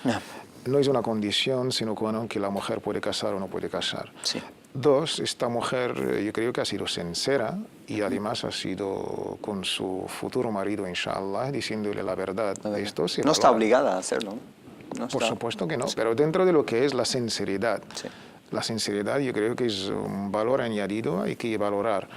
No es una condición, sino que la mujer puede casar o no puede casar. Sí. Dos, esta mujer yo creo que ha sido sincera y además ha sido con su futuro marido, inshallah, diciéndole la verdad. Esto no está obligada a hacerlo. Por supuesto que no, pero dentro de lo que es la sinceridad. Sí. La sinceridad yo creo que es un valor añadido, hay que valorar.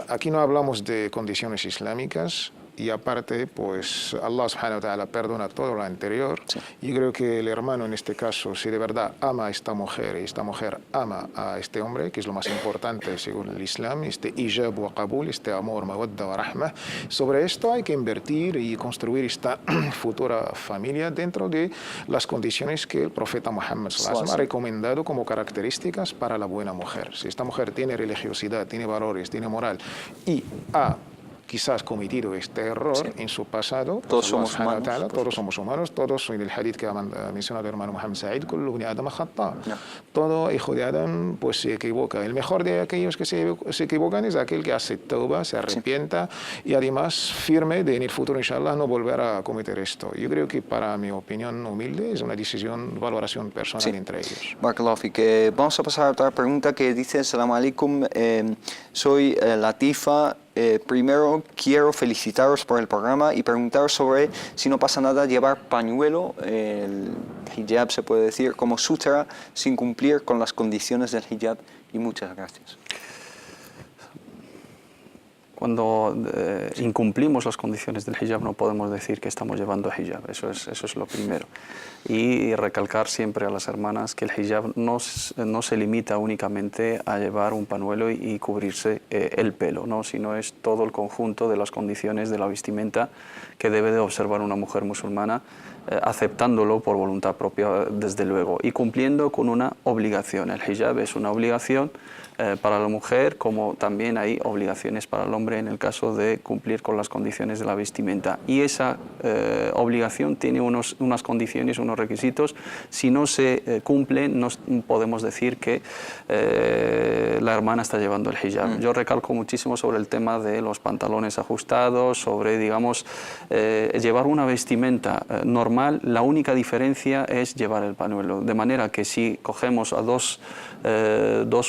Aquí no hablamos de condiciones islámicas y aparte, pues Allah subhanahu wa ta'ala perdona todo lo anterior. Sí. Yo creo que el hermano en este caso, si de verdad ama a esta mujer y esta mujer ama a este hombre, que es lo más importante según el Islam, este ijab wa qabul, este amor, mawadda wa rahma, sobre esto hay que invertir y construir esta futura familia dentro de las condiciones que el profeta Muhammad sallallahu alaihi wasallam ha recomendado como características para la buena mujer. Si esta mujer tiene religiosidad, tiene valores, tiene moral y ha quizás cometido este error en su pasado. Todos Allah somos subhanahu wa humanos, ta'ala, por todos somos humanos, todos, en el hadith que ha mencionado el hermano Muhammad Said, kullu bni Adam khata. No. Todo hijo de Adán pues se equivoca. El mejor de aquellos que se equivocan es aquel que hace tauba, se arrepienta y además firme de en el futuro, inshallah, no volver a cometer esto. Yo creo que para mi opinión humilde es una decisión, valoración personal entre ellos. Barakallahu fik. Vamos a pasar a otra pregunta que dice: Assalamu alaikum, soy Latifa. Primero quiero felicitaros por el programa y preguntaros sobre si no pasa nada llevar pañuelo, el hijab se puede decir, como sutra sin cumplir con las condiciones del hijab. Y muchas gracias. Cuando incumplimos las condiciones del hijab no podemos decir que estamos llevando hijab, eso es lo primero. Y recalcar siempre a las hermanas que el hijab no se limita únicamente a llevar un pañuelo y cubrirse el pelo, ¿no? Sino es todo el conjunto de las condiciones de la vestimenta que debe de observar una mujer musulmana, aceptándolo por voluntad propia, desde luego, y cumpliendo con una obligación. El hijab es una obligación para la mujer, como también hay obligaciones para el hombre en el caso de cumplir con las condiciones de la vestimenta. Y esa obligación tiene unas condiciones, unos requisitos. Si no se cumplen, no podemos decir que la hermana está llevando el hijab. Yo recalco muchísimo sobre el tema de los pantalones ajustados, sobre, digamos, llevar una vestimenta normal. La única diferencia es llevar el pañuelo. De manera que si cogemos a dos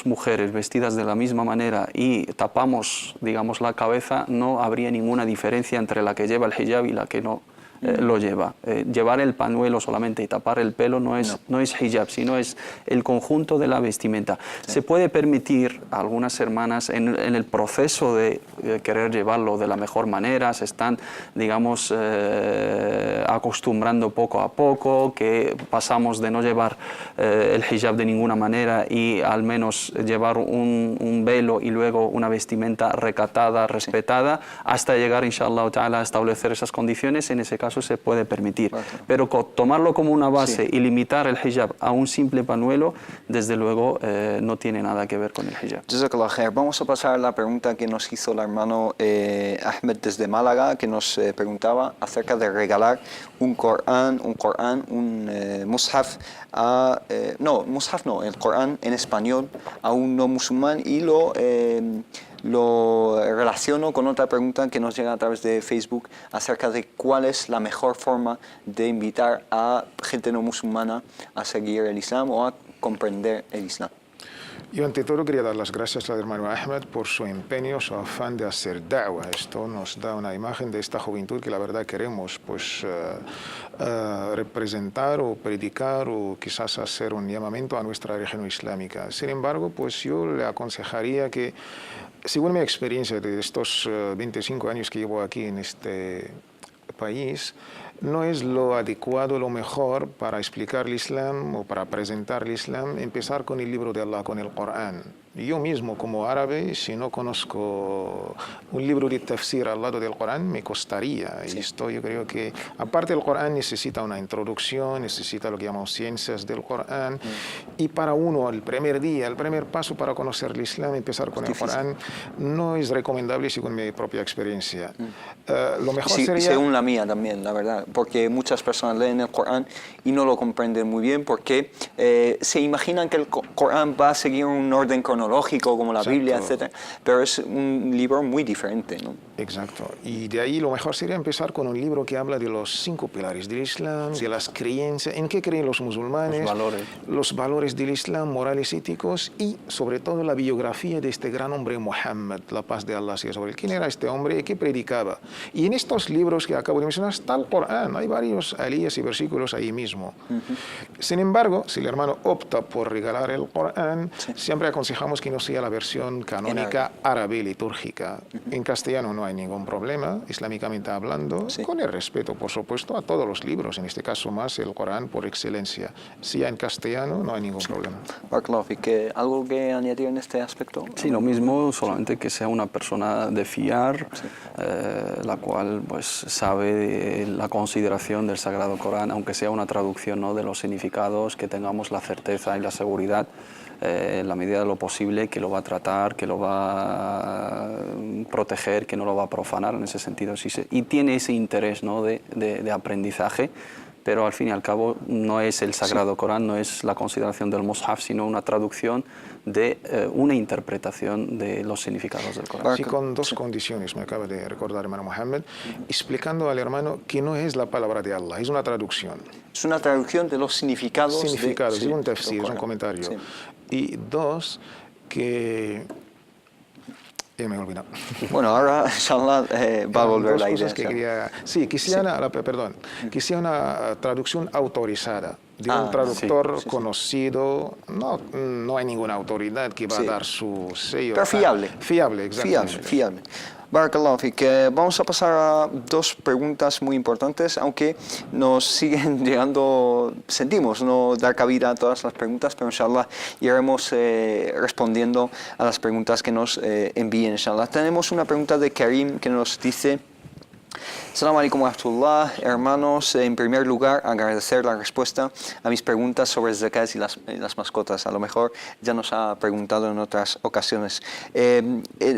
mujeres vestidas de la misma manera y tapamos, digamos, la cabeza, no habría ninguna diferencia entre la que lleva el hijab y la que no lo lleva. Llevar el pañuelo solamente y tapar el pelo no es hijab, sino es el conjunto de la vestimenta. Sí. Se puede permitir a algunas hermanas en el proceso de querer llevarlo de la mejor manera, se están, digamos, acostumbrando poco a poco, que pasamos de no llevar el hijab de ninguna manera y al menos llevar un velo y luego una vestimenta recatada, respetada, hasta llegar, inshallah ta'ala, a establecer esas condiciones. En ese caso se puede permitir, pero tomarlo como una base y limitar el hijab a un simple pañuelo, desde luego no tiene nada que ver con el hijab. Jazakallah khair. Vamos a pasar a la pregunta que nos hizo el hermano Ahmed desde Málaga, que nos preguntaba acerca de regalar un Corán, un mushaf, el Corán en español a un no musulmán, y lo relaciono con otra pregunta que nos llega a través de Facebook acerca de cuál es la mejor forma de invitar a gente no musulmana a seguir el Islam o a comprender el Islam. Yo ante todo quería dar las gracias al hermano Ahmed por su empeño, su afán de hacer da'wah. Esto nos da una imagen de esta juventud que la verdad queremos pues, representar o predicar o quizás hacer un llamamiento a nuestra religión islámica. Sin embargo, pues yo le aconsejaría que, según mi experiencia de estos 25 años que llevo aquí en este país, no es lo adecuado, lo mejor para explicar el Islam o para presentar el Islam, empezar con el libro de Allah, con el Corán. Yo mismo, como árabe, si no conozco un libro de tafsir al lado del Corán, me costaría. Y esto yo creo que, aparte del Corán, necesita una introducción, necesita lo que llamamos ciencias del Corán. Y para uno, el primer día, el primer paso para conocer el Islam, empezar con el Corán, no es recomendable según mi propia experiencia. Lo mejor sería... Según la mía también, la verdad, porque muchas personas leen el Corán y no lo comprenden muy bien porque se imaginan que el Corán va a seguir un orden cronológico como la Biblia, etc. Pero es un libro muy diferente, ¿no? Exacto. Y de ahí lo mejor sería empezar con un libro que habla de los 5 pilares del Islam, de las creencias, en qué creen los musulmanes, los valores del Islam, morales, éticos y sobre todo la biografía de este gran hombre Muhammad, la paz de Allah sea sobre él. ¿Quién era este hombre y qué predicaba? Y en estos libros que acabo de mencionar está el Corán, hay varios aliyas y versículos ahí mismo. Sin embargo, si el hermano opta por regalar el Corán, siempre aconsejamos que no sea la versión canónica árabe litúrgica. En castellano no hay ningún problema, islámicamente hablando, con el respeto, por supuesto, a todos los libros, en este caso más el Corán por excelencia. Si en castellano no hay ningún problema. ¿Algo que añadir en este aspecto? Sí, lo mismo, solamente que sea una persona de fiar, la cual pues sabe de la consideración del Sagrado Corán, aunque sea una traducción, ¿no?, de los significados, que tengamos la certeza y la seguridad en la medida de lo posible, que lo va a tratar, que lo va a proteger, que no lo va a profanar en ese sentido. Y tiene ese interés, ¿no?, de aprendizaje, pero al fin y al cabo no es el Sagrado Corán, no es la consideración del Mus'haf, sino una traducción de una interpretación de los significados del Corán. Sí, con dos condiciones, me acaba de recordar hermano Mohammed, explicando al hermano que no es la palabra de Allah, es una traducción. Es una traducción de los significados. Es un tafsir, es un comentario. Sí. Y dos, que... Ya me he olvidado. Bueno, ahora, inshallah, va a volver dos la cosas idea. que quería... Sí, quisiera, perdón, quisiera una traducción autorizada de un traductor conocido. No hay ninguna autoridad que va a dar su sello. Pero fiable. Fiable, exactamente. Fiable. Barakallahu fik. Vamos a pasar a dos preguntas muy importantes, aunque nos siguen llegando, sentimos no dar cabida a todas las preguntas, pero inshallah iremos respondiendo a las preguntas que nos envíen, inshallah. Tenemos una pregunta de Karim que nos dice: Assalamu alaikum wa rahmatullah. Hermanos, en primer lugar, agradecer la respuesta a mis preguntas sobre zakat y las mascotas. A lo mejor ya nos ha preguntado en otras ocasiones.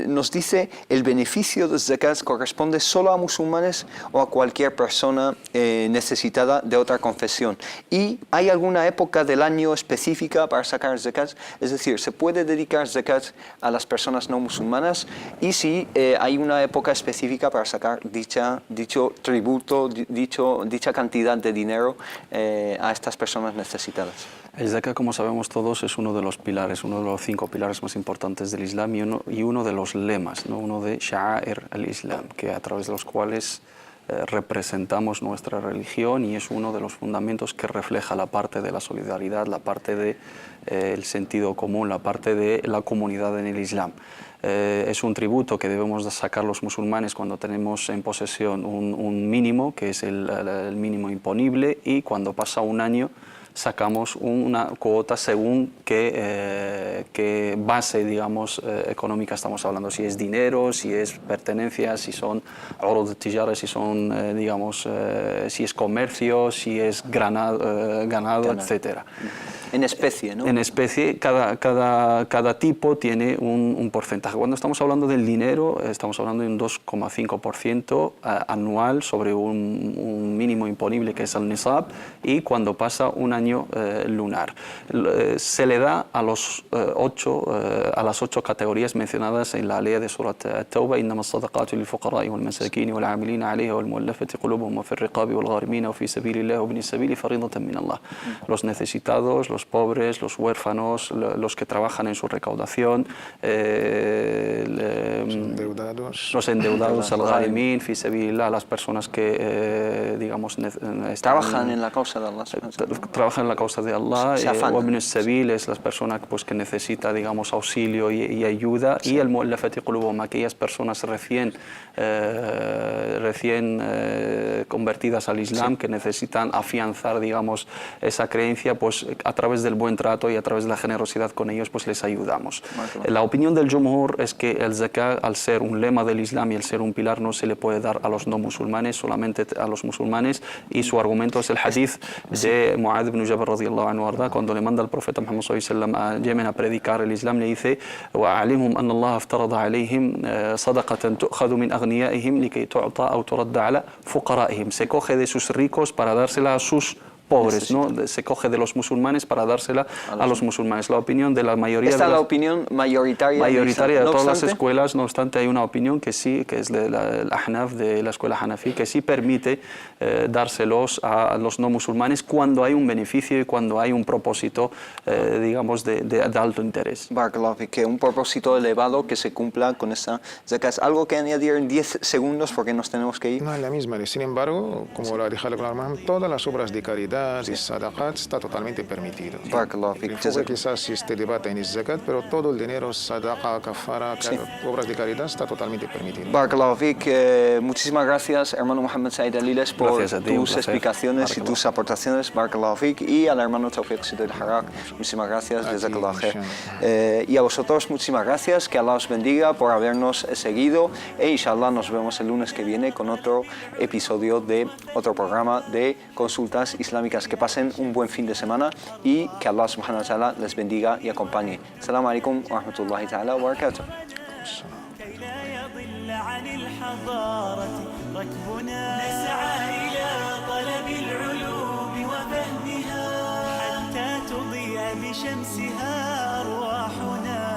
Nos dice, ¿el beneficio de zakat corresponde solo a musulmanes o a cualquier persona necesitada de otra confesión? ¿Y hay alguna época del año específica para sacar zakat? Es decir, ¿se puede dedicar zakat a las personas no musulmanas? Y si hay una época específica para sacar dicho tributo, dicha cantidad de dinero a estas personas necesitadas. El zakat, como sabemos todos, es uno de los pilares, uno de los 5 pilares más importantes del Islam y uno de los lemas, ¿no?, uno de sha'air al-Islam, que a través de los cuales representamos nuestra religión, y es uno de los fundamentos que refleja la parte de la solidaridad, la parte del sentido común, la parte de la comunidad en el Islam. Es un tributo que debemos sacar los musulmanes cuando tenemos en posesión un mínimo, que es el mínimo imponible, y cuando pasa un año sacamos una cuota según qué base, digamos, económica estamos hablando, si es dinero, si es pertenencias, si son oro de tijara, si son, digamos, si es comercio, si es ganado, etcétera. En especie, ¿no? En especie, cada tipo tiene un porcentaje. Cuando estamos hablando del dinero, estamos hablando de un 2,5% anual sobre un mínimo imponible que es el nisab, y cuando pasa un año lunar. Se le da a las 8 categorías mencionadas en la ley de Surat At-Tawbah: إنما الصدقات للفقراء والمساكين والعاملين عليها والمؤلفة قلوبهم وفي الرقاب والغارمين وفي سبيل الله وابن السبيل فريضة من الله. Los necesitados, los pobres, los huérfanos, los que trabajan en su recaudación, los endeudados, al-gharimín, fi sabilillah, las personas que, digamos, trabajan en la causa de Allah. Trabajan en la causa de Allah. Ibn al-Sabil es las personas, pues, que necesita, digamos, auxilio y ayuda. Y el mu'allafati qulubuhum, aquellas personas recién convertidas al Islam, que necesitan afianzar, digamos, esa creencia, pues a través del buen trato y a través de la generosidad con ellos, pues les ayudamos. La opinión del Jumhur es que el zakat, al ser un lema del Islam y al ser un pilar, no se le puede dar a los no musulmanes, solamente a los musulmanes, y su argumento es el hadith de Mu'adh ibn Jabal radiyallahu anhu arda, cuando le manda al profeta Muhammad sallallahu alaihi wasallam a Yemen a predicar el Islam, le dice: وَعَلِمْهُمْ أَنَّ اللَّهَ افترض عليهم صدقة تؤخذ من أغنيائهم لكي تعطى أو ترد على فقرائهم. Se coge de sus ricos para dársela a sus pobres, ¿no? Se coge de los musulmanes para dársela a los musulmanes. La opinión de la mayoría... Esta es la opinión mayoritaria de todas las escuelas. No obstante, hay una opinión que sí, que es el Ahnaf, de la escuela Hanafi, que sí permite dárselos a los no musulmanes cuando hay un beneficio y cuando hay un propósito, digamos, de alto interés. Barakallahu fik, que un propósito elevado que se cumpla con esta zakat. ¿Algo que añadir en 10 segundos porque nos tenemos que ir? No, es la misma. Sin embargo, como lo ha dicho todas las obras de caridad y sadaqat está totalmente permitido. Quizás este debate en el zakat, pero todo el dinero, sadaqa, kafara, obras de caridad está totalmente permitido. Barakallahu fik, muchísimas gracias, hermano Mohammed Said Aliles, por tus explicaciones y tus aportaciones. Barakallahu fik. Y al hermano Tawfiq Sidel Harak, muchísimas gracias. Jazakallahu khair. Y a vosotros, muchísimas gracias. Que Allah os bendiga por habernos seguido. E inshallah nos vemos el lunes que viene con otro episodio de otro programa de Consultas Islámicas islámicas. Que pasen un buen fin de semana y que Allah subhanahu wa ta'ala les bendiga y acompañe. Assalamu alaikum wa rahmatullahi ta'ala wa barakatuh. كي لا يضل عن الحضارة ركبنا نسعى إلى طلب العلوم وفهمها حتى تضيء بشمسها أرواحنا